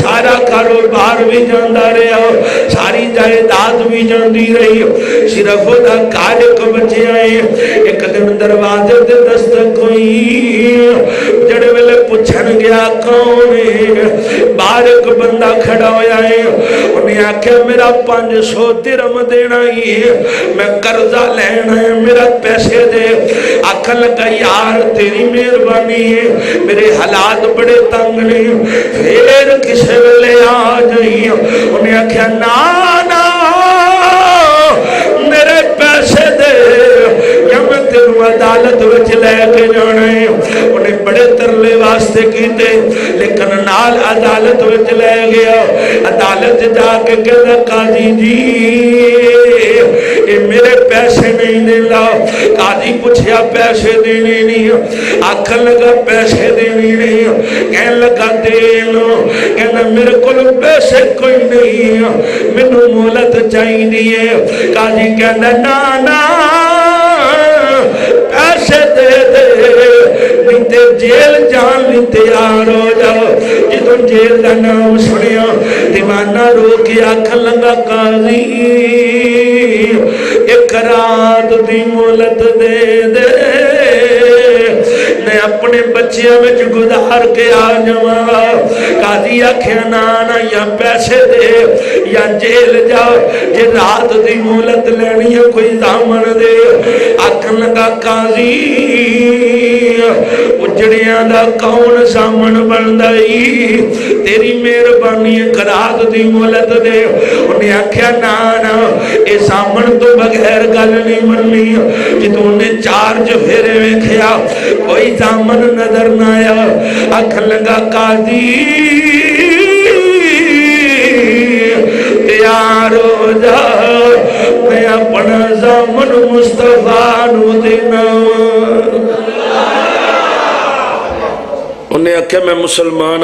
S1: سارا کاروبار بھی جاندہ رہا ساری جائیداد بھی جاندی رہی صرف دا کارک بچے آئے ایک دن دروازے دے دستک ہوئی جڑے ویلے پوچھن گیا کون ہے باہر ایک بندہ کھڑا ہویا ہے انہیں آکھیا میرا 500 درہم دینا ہی ہے میں قرضہ لینا ہے میرا پیسے دے آکھا لگا یار تیری مہربانی ہے میرے حالات بڑے تنگ نہیں پھر کسے ویلے آ جائیں انہیں آکھیا نا میرے پیسے دے یا میں تیروں عدالت وچ لے کے جانا ہے انہیں بڑے ترلے واسطے کیتے لیکن نال عدالت وچ لے گیا عدالت جا کے کہنا قاضی جی یہ میرے پیسے نہیں دینا قاضی پوچھیا پیسے دینے نہیں آکھن لگا پیسے دینے نہیں کہنے لگا دینا کہنا میرے کل پیسے کوئی نہیں مینوں مہلت چاہیے دیئے قاضی کہنا نا پیسے دے نہیں تے جیل جان لی تیار ہو جاؤ جدوں جیل دا نام سنیا دیوانہ رو کے آکھن لگا قاضی ایک رات دی مہلت دے دے میں اپنے بچیاں وچ گزار کے آ جاواں قاضی آکھیا نا یا پیسے دے یا جیل جاؤ جے رات دی مہلت لینی ہے کوئی دامن دے آکھن لگا قاضی اجڑیاں دا کون سامن بندائی تیری مہربانی رات دی مہلت دے انہیں آکھیا نا اے سامن تو بغیر گل نہیں مننی جدوں نے 4 پھیرے ویکھیا کوئی سامن نظر نہ آیا آکھن لگا قاضی تیار ہو جا میں اپنا سامن مصطفیٰ نو دینا انہیں آکھیا میں مسلمان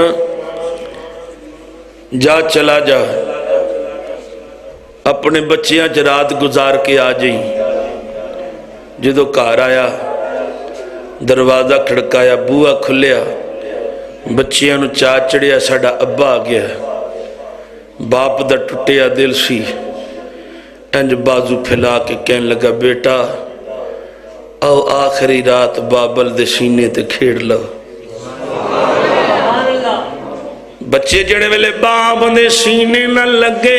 S1: جا چلا جا اپنے بچیاں رات گزار کے آ جائیں جدو گھر آیا دروازہ کھڑکایا بوہا کھلیا بچیاں نو چا چڑھیا ساڈا ابا آ گیا باپ دا ٹوٹیا دل سی انج بازو پھیلا کے کہنے لگا بیٹا او آخری رات بابل دے سینے تے کھیڑ لو بچے جڑے ویلے باب دے سینے نہ لگے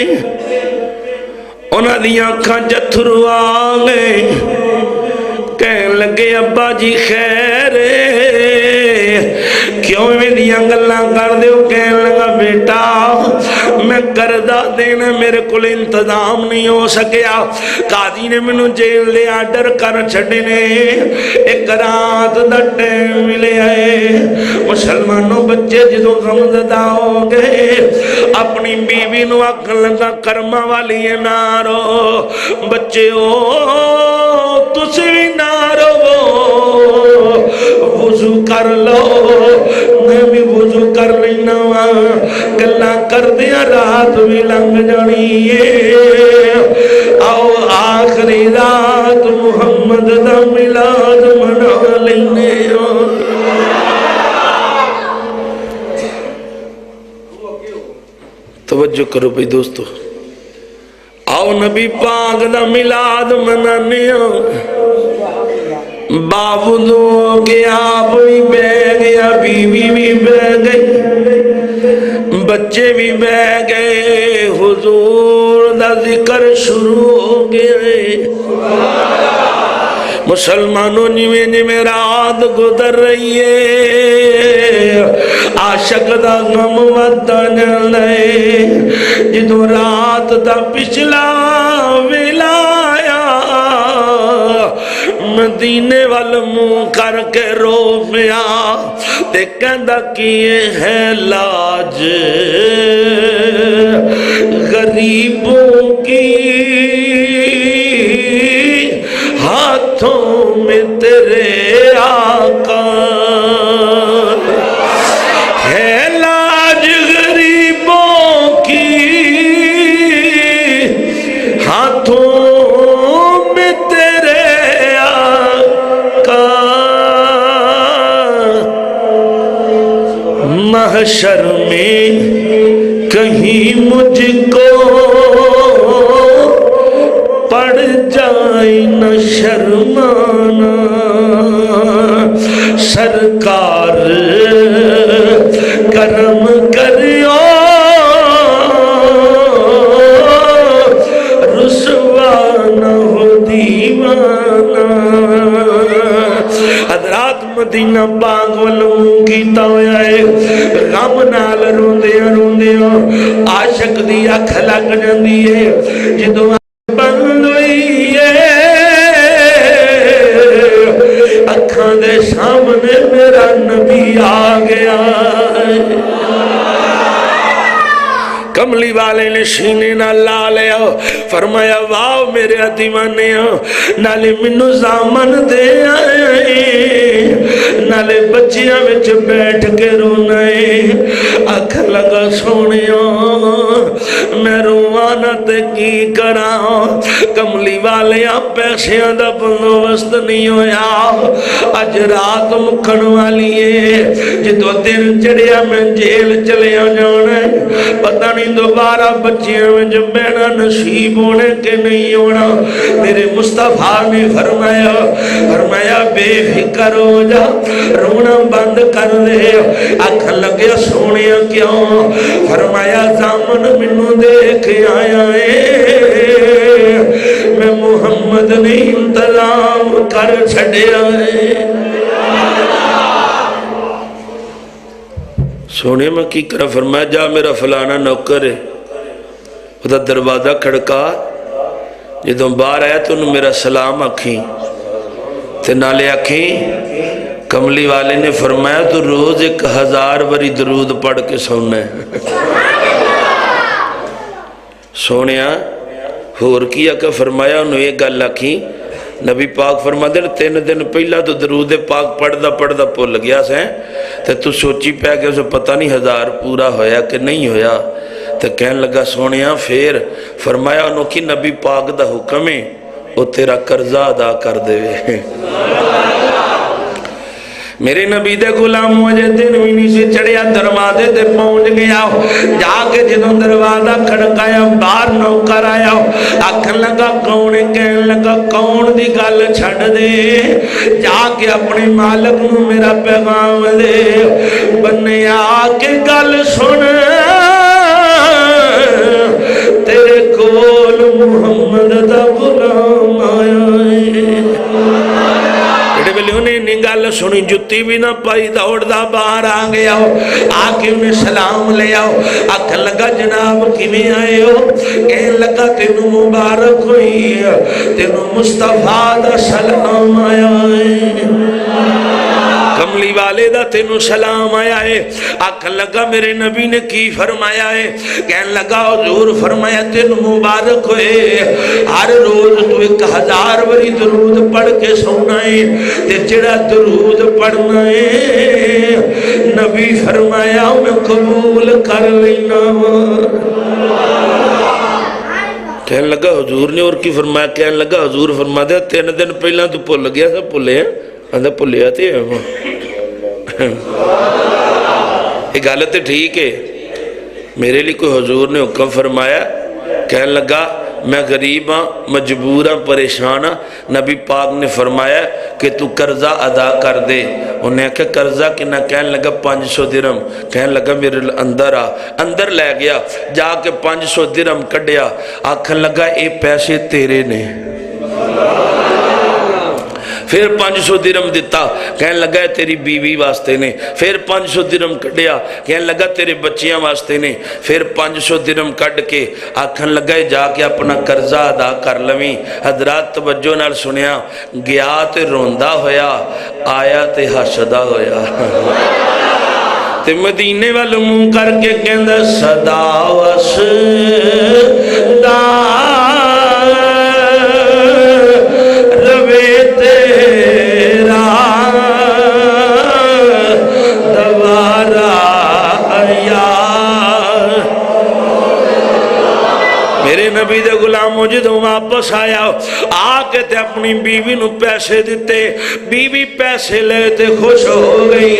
S1: انہاں دی آنکھاں جتھرو آ گئے کہنے لگے ابا جی خیر کیوں میری گلاں کر دیو کہنے لگا بیٹا میں قرضہ دینا میرے کول انتظام نہیں ہو سکیا قاضی نے مینوں جیل دے آرڈر کر چھڈنے ایک رات دا ٹائم ملے ہے مسلمانوں بچے جدوں غمزدہ ہو گئے اپنی بیوی نو آکھن لگا کرما والی نارو بچے او تسی بھی نارو وضو کر لو میں بھی وضو کر لینا گلا کر دیا رات بھی لنگ جانی ہے آؤ آخری رات محمد دا میلاد منا لینے توجہ کرو بھئی دوستو، آؤ نبی پاک دا میلاد منانے باوجود کہ آپ بھی بہ گیا، بیوی بھی بہ گئی، بچے بھی بہ گئے، حضور دا ذکر شروع ہو گئے۔ مسلمانوں جویں رات گزر رہی ہے، عاشق دا غم ودا جاندا ہے، جدوں رات دا پچھلا ویلا آیا، مدینے وال منہ کر کے رو پیا تے کہندا کیے ہے لاج غریبوں کی، ہاتھوں میں تیرے آقا ہے لاج غریبوں کی، ہاتھوں میں تیرے آقا، محشر میں کہیں مجھ کو پڑ جائے نہ شرمانا، سرکار کرم کریو رسوا نہ ہو دیوانہ۔ حضرات مدینہ پاک والوں کیتا ہویا ہے، غم نال روندیاں روندیاں عاشق دی اکھ لگ جاندی ہے، جدوں بند ہوئی ہے اکھاں دے سامنے میرا نبی آ گیا۔ کملی والے نے سینے نہ لا لیا، فرمایا واو میرے دیوانے، نالے منو زامن دے آئے، نالے بچیاں وچ بیٹھ کے رونا ہے، اکھ لگا سونیا میں روانا تے کی کرا، کملی والے پیسیاں دا بندوبست نہیں ہویا، اج رات مکھن والی ہے، جدو دن چڑھیا میں جیل چلے جانا، پتہ نہیں دوبارہ بچیاں میں جب بینا نصیب ہونے کے نہیں ہونا۔ میرے مصطفیٰ نے فرمایا بے فکر ہو جا، رونا بند کر دے، اکھ لگیا سونیا کیوں، فرمایا زامن منو دیکھ آیا ہے، میں محمد نے انتظام کر چھڑیا ہے۔ سونے میں کی کرا، فرمایا جا میرا فلانا نوکر ہے، وہ دروازہ کھڑکا، جدوں باہر آیا تو انہوں میرا سلام آکھیں تے نالے آکھیں۔ کملی والے نے فرمایا تو روز 1000 باری درود پڑھ کے سونا ہے۔ سونیا ہور کیا کہ فرمایا انہوں ایک گل آکھیں، نبی پاک فرما دے 3 دن پہلا تو درود پاک پڑھدا پڑھدا بھول گیا سے، تے تو سوچی پیا کہ اسے پتہ نہیں 1000 پورا ہویا کہ نہیں ہویا، تے کہنے لگا سونیا پھر، فرمایا انہوں کی نبی پاک دا حکم ہے وہ تیرا قرضہ ادا کر دے۔ میرے نبی دے غلام مجھے دن بھی نہیں سے چڑھیا، دروازے تے پہنچ گیا، جا کے جدوں دروازہ کھڑکایا باہر نوکر آیا، آکھن لگا کون ہے، کہنے لگا کون دی گل چھڑ دے، جا کے اپنے مالک نو میرا پیغام دے، بنے آ کے گل سن، تیرے کول محمد دا غلام آیا ہے۔ انہیں نگل سنی، جتی بھی نہ پائی، دوڑ دا باہر آ گیا، آکے انہیں سلام لے آؤ، آکھن لگا جناب کیویں آئے ہو، کہنے لگا تینوں مبارک ہوئی، تینوں مصطفیٰ دا سلام آیا ہے، کملی والے دا تینوں سلام آیا ہے۔ آکھن لگا میرے نبی نے کی فرمایا ہے، کہنے لگا حضور فرمایا تینوں مبارک ہوئے، ہر روز تو 1000 باری درود پڑھ کے سونا ہے، تے جڑا درود پڑھنا ہے نبی فرمایا میں قبول کر لینا۔ کہنے لگا حضور نے اور کی فرمایا، کہنے لگا حضور فرما دیا 3 دن پہلا تو بھول گیا تھا، بھولے ہیں آدھا بھولیا تھے، یہ گل تو ٹھیک ہے، میرے لیے کوئی حضور نے حکم فرمایا؟ کہنے لگا میں غریب ہاں، مجبور ہاں، پریشان ہاں۔ نبی پاک نے فرمایا کہ تو قرضہ ادا کر دے۔ انہیں کہا قرضہ کنا؟ کہنے لگا 500 درہم۔ کہنے لگا میرے اندر آ، اندر لے گیا، جا کے 500 درہم کڈیا، آکھن لگا اے پیسے تیرے نے۔ پھر 500 درہم دیتا، کہنے لگا تیری بیوی واسطے نے۔ پھر 500 درہم کڈیا، کہنے لگا تیرے بچیاں واسطے نے۔ پھر 500 درہم کڈ کے آکھن لگا جا کے اپنا قرضہ ادا کر لویں۔ حضرات توجہ نال سنیا، گیا تے روندا ہویا، آیا تے ہسدا ہویا۔ تے مدینے وال منہ کر کے کہندا صدا وسدا نبی دے غلام جدوں واپس آیا، آکے تے اپنی بیوی نو پیسے دیتے، بیوی پیسے لے تے خوش ہو گئی،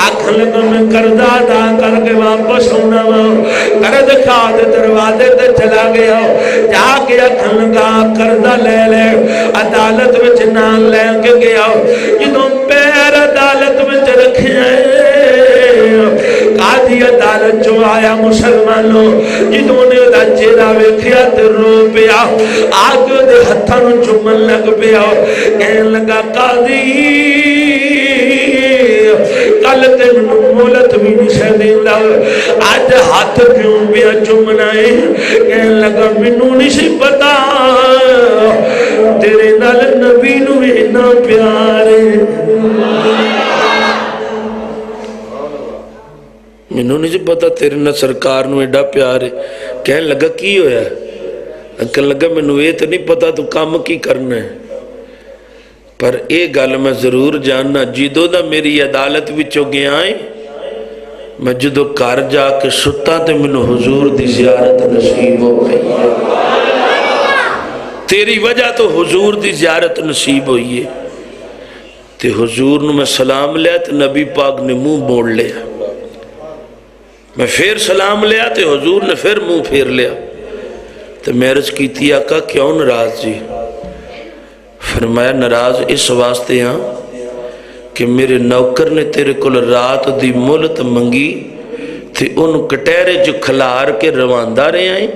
S1: آکھن لگا میں قرضہ ادا کر کے واپس ہونا قرض کھا دے دروازے تے چلا گیا، جا کے آکھن لگا قرضہ لے لے، عدالت وچ نام لے کے گیا، جدوں پیر عدالت وچ رکھے قاضی عدالت جو آیا مسلمانوں، جدوں نے دا چہرہ ویکھیا تے رو پیا، آگے دے ہتھاں نوں چومن لگ پیا، کہنے لگا قاضی کل تے مینوں مہلت بھی نہیں سی دیندا، اج ہاتھ کیوں پیا چومنا ہے؟ کہنے لگا مینوں نہیں سی پتا تیرے نال نبی نوں اتنا پیار ہے، مینوں نہیں پتا تیرے نال سرکار نوں ایڈا پیار ہے۔ کہنے لگا کی ہویا؟ کہنے لگا مینوں یہ تو نہیں پتا تو کام کی کرنا ہے، پر اے گل میں ضرور جاننا، جدوں دا میری عدالت وچوں گیا ہے، میں جدوں گھر جا کے ستا تے مینوں حضور دی زیارت نصیب ہو گئی، تیری وجہ تو حضور دی زیارت نصیب ہوئی ہے۔ تے حضور نو میں سلام لیا تے نبی پاک نے منہ موڑ لیا، میں پھر سلام لیا تے حضور نے پھر منہ پھیر لیا، تو میں عرض کی تھی آقا کیوں ناراض جی؟ فرمایا ناراض اس واسطے ہاں کہ میرے نوکر نے تیرے کول رات دی مہلت منگی تے انہوں کٹہرے جو کھلار کے رواندہ رہے آئیں،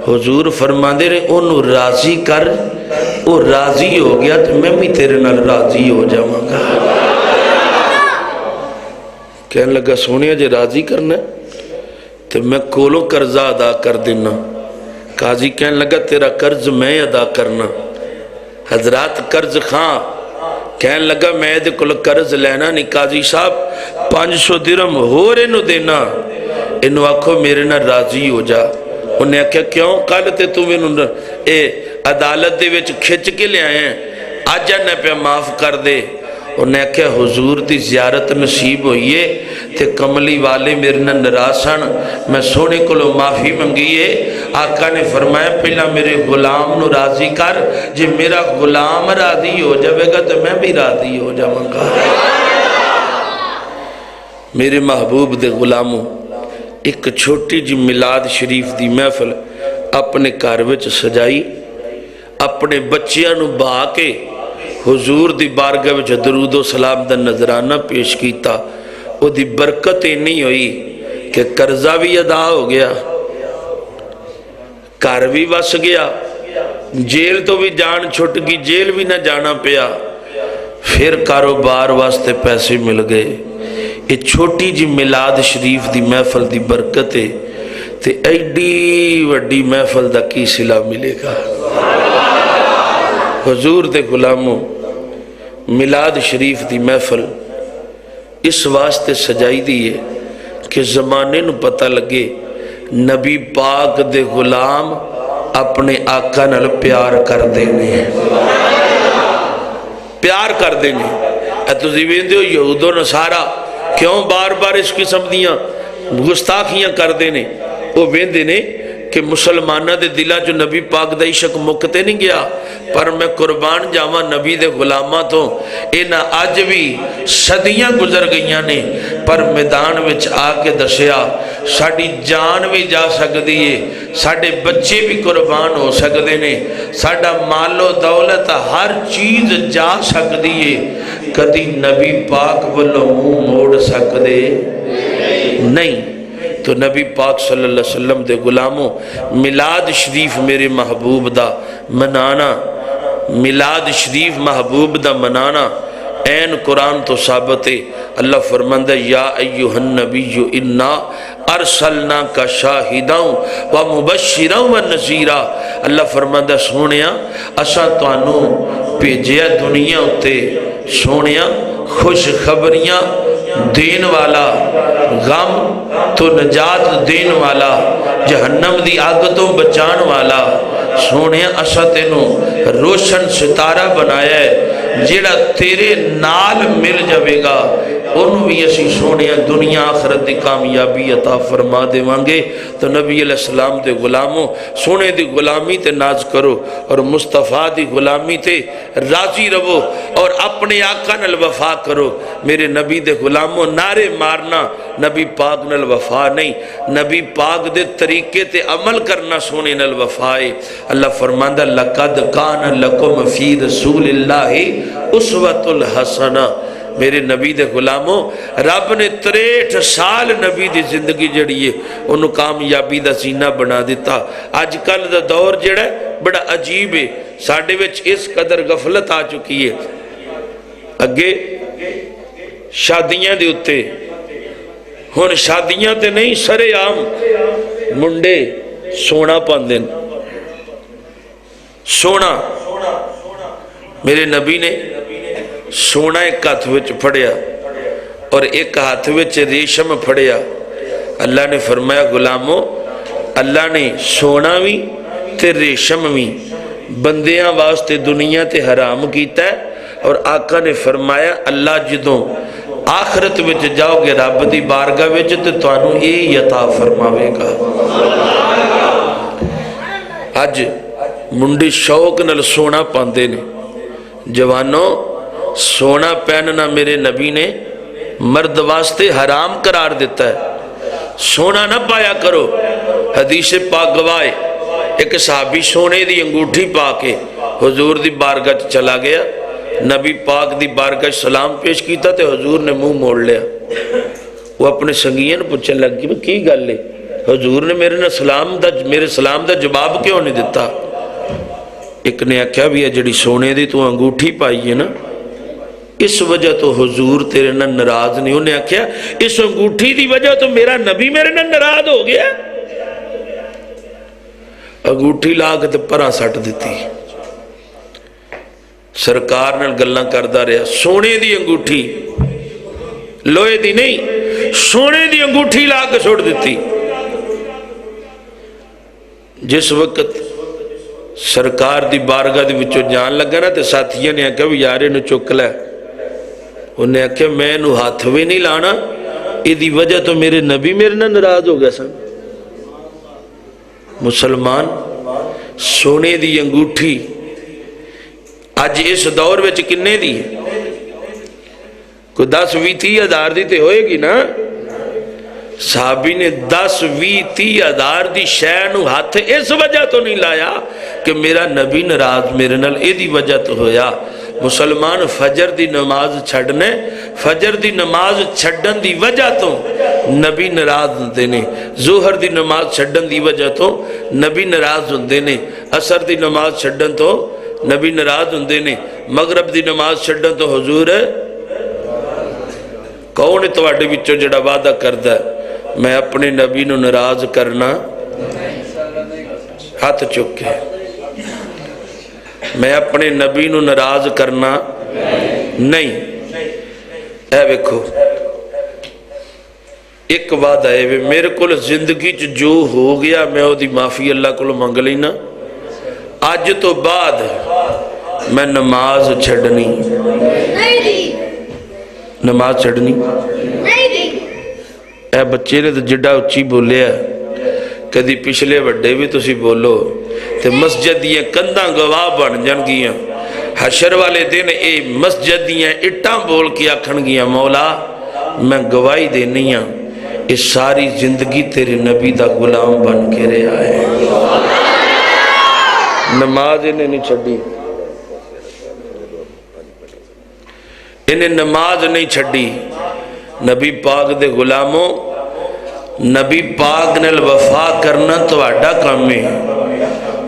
S1: حضور فرماندے رہے انہوں راضی کر، وہ راضی ہو گیا تو میں بھی تیرے نال راضی ہو جاؤں گا۔ کہنے لگا سونیا جے راضی کرنا ہے تو میں کولوں قرضہ ادا کر دینا۔ قاضی کہنے لگا تیرا قرض میں ادا کرنا۔ حضرات قرض خاں کہنے لگا میں دے کل قرض لینا نہیں، قاضی صاحب 500 درہم ہو رہے نو دینا، انہوں آکھو میرے نہ راضی ہو جا۔ انہیں کہا کیوں؟ کل تے تم انہوں عدالت دے وچ کھچ کے لے آئے ہیں، آجا نہ پہ معاف کر دے۔ انہیں کہا حضور دی زیارت نصیب ہوئیے تے کملی والے میرے نراسن، میں سونے کو لو معافی منگیے۔ آقا نے فرمایا پہلا میرے غلام نو راضی کر، جی میرا غلام راضی ہو جاوے گا تو میں بھی راضی ہو جاؤں گا۔ میرے محبوب دے غلاموں، ایک چھوٹی جی میلاد شریف دی محفل اپنے گھر وچ سجائی، اپنے بچیاں نو بہا کے حضور دی بارگاہ وچ درود و سلام دا نظرانہ پیش کیتا۔ وہ دی برکت نہیں ہوئی کہ قرضہ بھی ادا ہو گیا، گھر بھی وس گیا، جیل تو بھی جان چھٹ گئی، جیل بھی نہ جانا پیا، پھر کاروبار واسطے پیسے مل گئے۔ یہ چھوٹی جی میلاد شریف دی محفل دی برکت ہے تے ایڈی وڈی محفل دا کی صلہ ملے گا۔ حضور دے غلاموں، میلاد شریف دی محفل اس واسطے سجائی دیئے کہ زمانے نو پتہ لگے نبی پاک دے غلام اپنے آقا نال پیار کر دینے، پیار کر دینے۔ تو زیوین دیو یہود و نصارہ کیوں بار بار اس قسم دیاں گستاخیاں کر دینے؟ وہ وین دینے کہ مسلمانہ دے دلہ جو نبی پاک دا عشق مکتے نہیں گیا، پر میں قربان جاواں نبی دے غلامہ تو اینا آج بھی صدیاں گزر گئیاں نے، پر میدان وچ آ کے دسیا ساڑی جان بھی جا سکتی ہے، ساڑے بچے بھی قربان ہو سکتے ہیں، ساڑا مال و دولت ہر چیز جا سکتی ہے، کدی نبی پاک والو منہ موڑ سکتے نہیں۔ تو نبی پاک صلی اللہ علیہ وسلم دے غلاموں، میلاد شریف میرے محبوب دا منانا، میلاد شریف محبوب دا منانا این قرآن تو ثابت ہے۔ اللہ فرماندہ یا ایوہ النبی انا ارسلنا کا شاہداں و مبشراں و نذیرا۔ اللہ فرماندہ سونیا اساں توانوں بھیجیا دنیا اتے سونیا خوش خبریاں دین والا، غم تو نجات دین والا، جہنم دی آگ تو بچان والا۔ سونیا اساں تینوں روشن ستارہ بنایا ہے جیڑا تیرے نال مل جاوے گا، انہوں بھی اسی سونیا دنیا آخرت دی کامیابی عطا فرما دے وانگے۔ تو نبی علیہ السلام دے غلاموں سونے دی غلامی تے ناز کرو اور مصطفیٰ دی غلامی تے راضی رہو اور اپنے آقا نال وفا کرو۔ میرے نبی دے غلاموں نعرے مارنا نبی پاک نال وفا نہیں، نبی پاک دے طریقے تے عمل کرنا سونے نال وفائے۔ اللہ فرماندہ لَقَدْ كَانَ لَكُمْ فِي رَسُولِ اللَّهِ أُسْوَةٌ الْحَسَنَةٌ۔ میرے نبی دے غلاموں رب نے 63 سال نبی دی زندگی جڑی ہے انہوں کامیابی دا زینہ بنا دیتا۔ آج کل دا دور جڑا ہے بڑا عجیب ہے، ساڑھے وچ اس قدر غفلت آ چکی ہے۔ اگے شادیاں دے اتے ہن شادیاں تے نہیں سرے عام منڈے سونا پاندن، سونا۔ میرے نبی نے سونا ایک ہاتھ وچ پھڑیا اور ایک ہاتھ وچ ریشم پھڑیا۔ اللہ نے فرمایا غلاموں اللہ نے سونا بھی تے ریشم بھی بندیاں واسطے دنیا تے حرام کیتا ہے، اور آقا نے فرمایا اللہ جدوں آخرت وچ جاؤ گے رب دی بارگاہ وچ تے تانوں اے عطا فرماوے گا۔ اج منڈی شوق نال سونا پاندے نے۔ جوانوں سونا پہننا میرے نبی نے مرد واسطے حرام قرار دیتا ہے، سونا نہ پایا کرو۔ حدیث پاک گواہ ایک صحابی سونے دی انگوٹھی پا کے حضور دی بارگاہ چلا گیا، نبی پاک دی بارگاہ سلام پیش کیتا تے حضور نے منہ موڑ لیا۔ وہ اپنے سنگین پوچھنے لگ گئی کی گل ہے، حضور نے میرے سلام دا جواب کیوں نہیں دیتا؟ ایک نے آکھیا بھی ہے جڑی سونے دی تو انگوٹھی پائی ہے نا اس وجہ تو حضور تیرے نہ ناراض نہیں۔ انہیں آکھیا اس انگوٹھی دی وجہ تو میرا نبی میرے نہ ناراض ہو گیا۔ انگوٹھی لاغ تے پرا سٹ دیتی، سرکار نے گلاں کردہ رہا، سونے دی انگوٹھی لوہے دی نہیں، سونے دی انگوٹھی لاغ چھوڑ دیتی۔ جس وقت سرکار دی بارگاہ دی وچوں جان لگا نا تے ساتھیاں نے آکھیا بھی یارے نو چک لے۔ انہیں آکھیا میں نو ہاتھ بھی نہیں لانا، ایدی وجہ تو میرے نبی میرے نہ ناراض ہو گیا سن۔ مسلمان سونے دی انگوٹھی آج اس دور وچ کنے دی ہے؟ کوئی 10-20 ہزار دی تے ہوئے گی نا۔ صحابی نے 10-20 ہزار دی شے نو ہاتھ اس وجہ تو نہیں لایا کہ میرا نبی ناراض میرے نال، ایدی وجہ تو ہویا۔ مسلمان فجر دی نماز چھڑنے، فجر دی نماز چھڑن دی وجہ تو نبی ناراض ہوندے نے، ظہر دی نماز چھڑن دی وجہ تو نبی ناراض ہوندے نے، عصر دی نماز چھڑن تو نبی ناراض ہوندے نے، مغرب دی نماز چھڑن تو حضور کون ہے تواڈے وچوں جڑا وعدہ کردا ہے میں اپنے نبی نو ناراض کرنا؟ ہاتھ چک کے میں اپنے نبی نو ناراض کرنا نہیں۔ اے ویکھو ایک وعدہ ہے میرے کول زندگی جو ہو گیا میں او دی معافی اللہ کو منگ لینا، آج تو بعد میں نماز چھڑنی، نماز چھڑنی۔ اے بچے نے تو جڑا اچھی بولے ہے کدی پچھلے وڈے بھی تسی بولو تے مسجد دیاں کنداں گواہ بن جان گیاں، حشر والے دن اے مسجد دیاں اٹھاں بول کے آکھن گیاں مولا میں گواہی دینی ہاں یہ ساری زندگی تیرے نبی دا غلام بن کے رہا ہے۔ نماز انہیں نہیں چھڑی، انہیں نماز نہیں چھڑی۔ نبی پاک دے غلاموں، نبی پاک نال وفا کرنا تو آڈا کام ہے،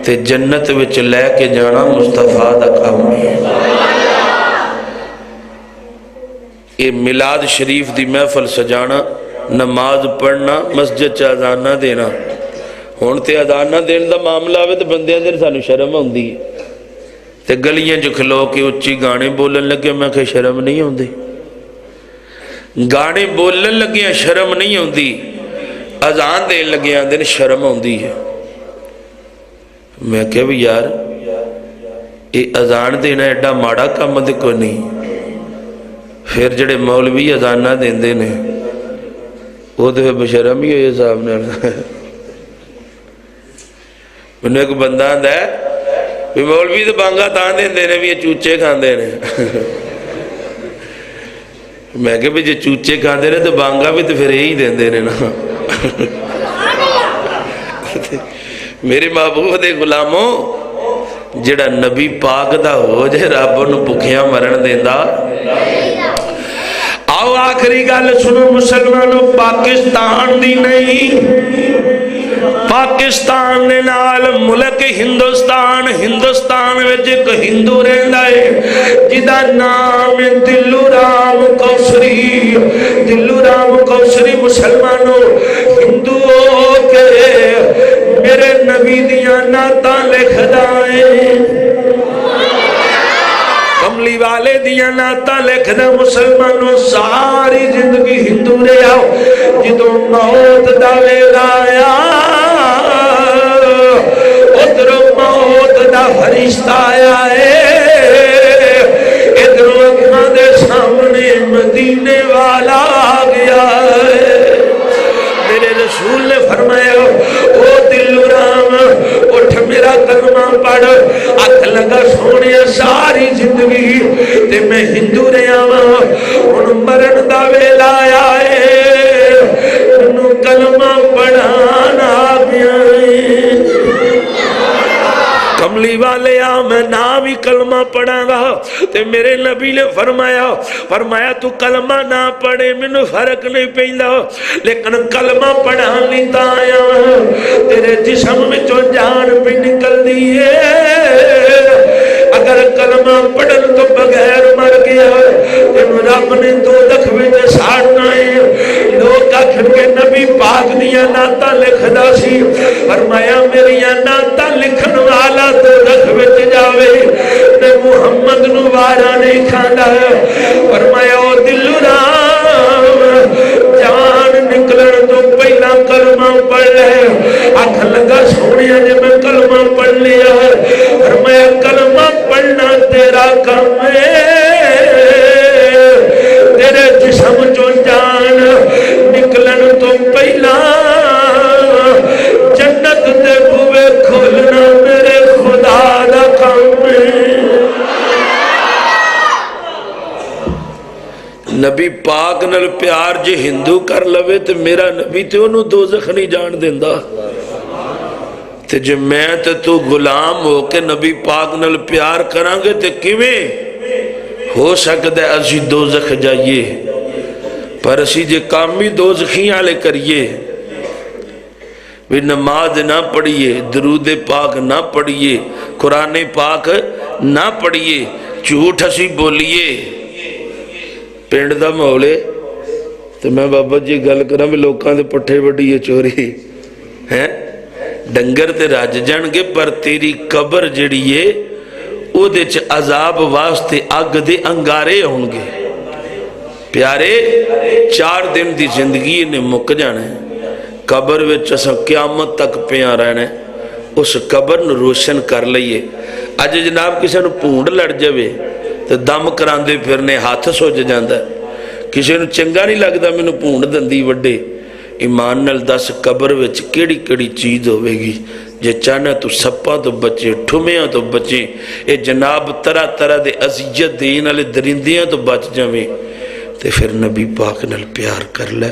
S1: تے جنت وچ لے کے جانا مصطفیٰ دا کام ہے۔ یہ میلاد شریف دی محفل سجانا، نماز پڑھنا، مسجد چ اذانہ دینا۔ ہون تے اذانہ دین دا معاملہ آوے تے بندیاں دے سانو شرم ہوندی ہے، تے گلیاں جو کھلو کے اچھی گانے بولن لگے، میں کہ شرم نہیں ہوندی؟ گانے بولن لگے شرم نہیں ہوندی، اذان دین لگے دن شرم ہوندی ہے۔ میں کہ بھی یار یہ اذان دینا ایڈا ماڑا کام دے کوئی نہیں، پھر جڑے مولوی اذانہ دیندے نے وہ تو بشرم ہی ہوئے صاحب نے۔ میں نے ایک بندہ آندا ہے بھی مولوی تو بانگا تاں دیندے نے بھی یہ چوچے کھاندے نے۔ میں کہ بھی جو چوچے کھاندے نے تو بانگا بھی تو پھر یہی دیندے نے نا۔ میرے محبوب دے غلاموں، جڑا نبی پاک دا ہو جے رب انہوں بھکھیاں مرن دیندا۔ آؤ آخری گل سنو مسلمانوں، پاکستان دی نہیں، پاکستان نے نال ملک ہندوستان، ہندوستان وچ ایک ہندو رہندا ہے جدا نام دلو رام کوسری۔ دلو رام کوسری مسلمانوں ہندو ہو کے میرے نبی دیاں نعتاں لکھدا ہے، کملی والے دیاں نعتاں لکھدا مسلمانوں۔ ساری زندگی ہندو رہا، جدوں موت دا ویلا آیا ادھر موت دا فرشتہ آیا ہے، ادھر اکھاں دے سامنے مدینے والا آ گیا ہے۔ میرے رسول نے فرمایا او دلو رام اٹھ میرا کلمہ پڑھ۔ اکھ لگا سونے ساری زندگی تے میں ہندو رہا ہاں، ہن مرن دا ویلا آیا ہے، مینوں کلمہ پڑھانا گیا ہے۔ کملی والے میں نام ہی کلمہ پڑھاں گا، تے میرے نبی نے فرمایا تو کلمہ نہ پڑھے مینوں فرق نہیں پیندا، لیکن کلمہ پڑھانی تا آیا تیرے جسم وچوں جان پہ نکل دی ہے۔ اگر کلمہ پڑھن تو بغیر مر گیا تین رب نے دوزخ وچ ساڑنا ہے۔ لوگ آخر کے نبی پاک دیاں نعتاں لکھدا سی، فرمایا میریاں نعتاں لکھن والا دوزخ وچ جاوے تے محمد نو وارا نہیں کھاندا۔ فرمایا او دلو رام جان نکلن تو پہلا کلمہ پڑھ لے۔ آنکھ لگا سونے جے میں کلمہ پڑھ لیا، فرمایا کلمہ پڑھنا تیرا کام ہے، تیرے جسم جو جان نکلن تو پہلا جنت دے بوئے کھولنا میرے خدا دا کام ہے۔ نبی پاک نال پیار جے ہندو کر لوے تے میرا نبی تے انہوں دوزخ نہیں جان دیندا، تے جے میں تے تو غلام ہو کے نبی پاک نال پیار کرانگے تے کیویں ہو سکتا ہے اسی دوزخ جائیے، پر اسی جے کامی دوزخیاں لے کریے، بھی نماز نہ پڑھئے، درود پاک نہ پڑھئے، قرآن پاک نہ پڑھئے، جھوٹ اسی بولیے۔ پینڈ دا مولے تو میں بابا جی گل کرا بھی لوکاں دے پٹھے وڈیے چوری ہیں ڈنگر تے راج جانگے، پر تیری قبر جڑیے او دے چ عذاب واسطے اگ دے انگارے ہونگے۔ پیارے 4 دن دی زندگی نے مک جانا ہے، قبر وچ اساں قیامت تک پیاں رہنا ہے، اس قبر نو روشن کر لئیے۔ اج جناب کسی نو پونڈ لڑ جاوے تو دم کراندے پھرنے ہاتھ سوج جاندہ ہے، کسی نو چنگا نہیں لگدا مینوں پونڈ دندی وڈے۔ ایمان نال دس قبر وچ کیڑی کیڑی چیز ہوئے گی، جے چاہنا تو سپاں تو بچے، ٹھمیاں تو بچے، اے جناب طرح طرح دے عزیت دین والے درندیاں تو بچ جاویں، تے پھر نبی پاک نال پیار کر لے،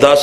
S1: 10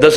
S1: 10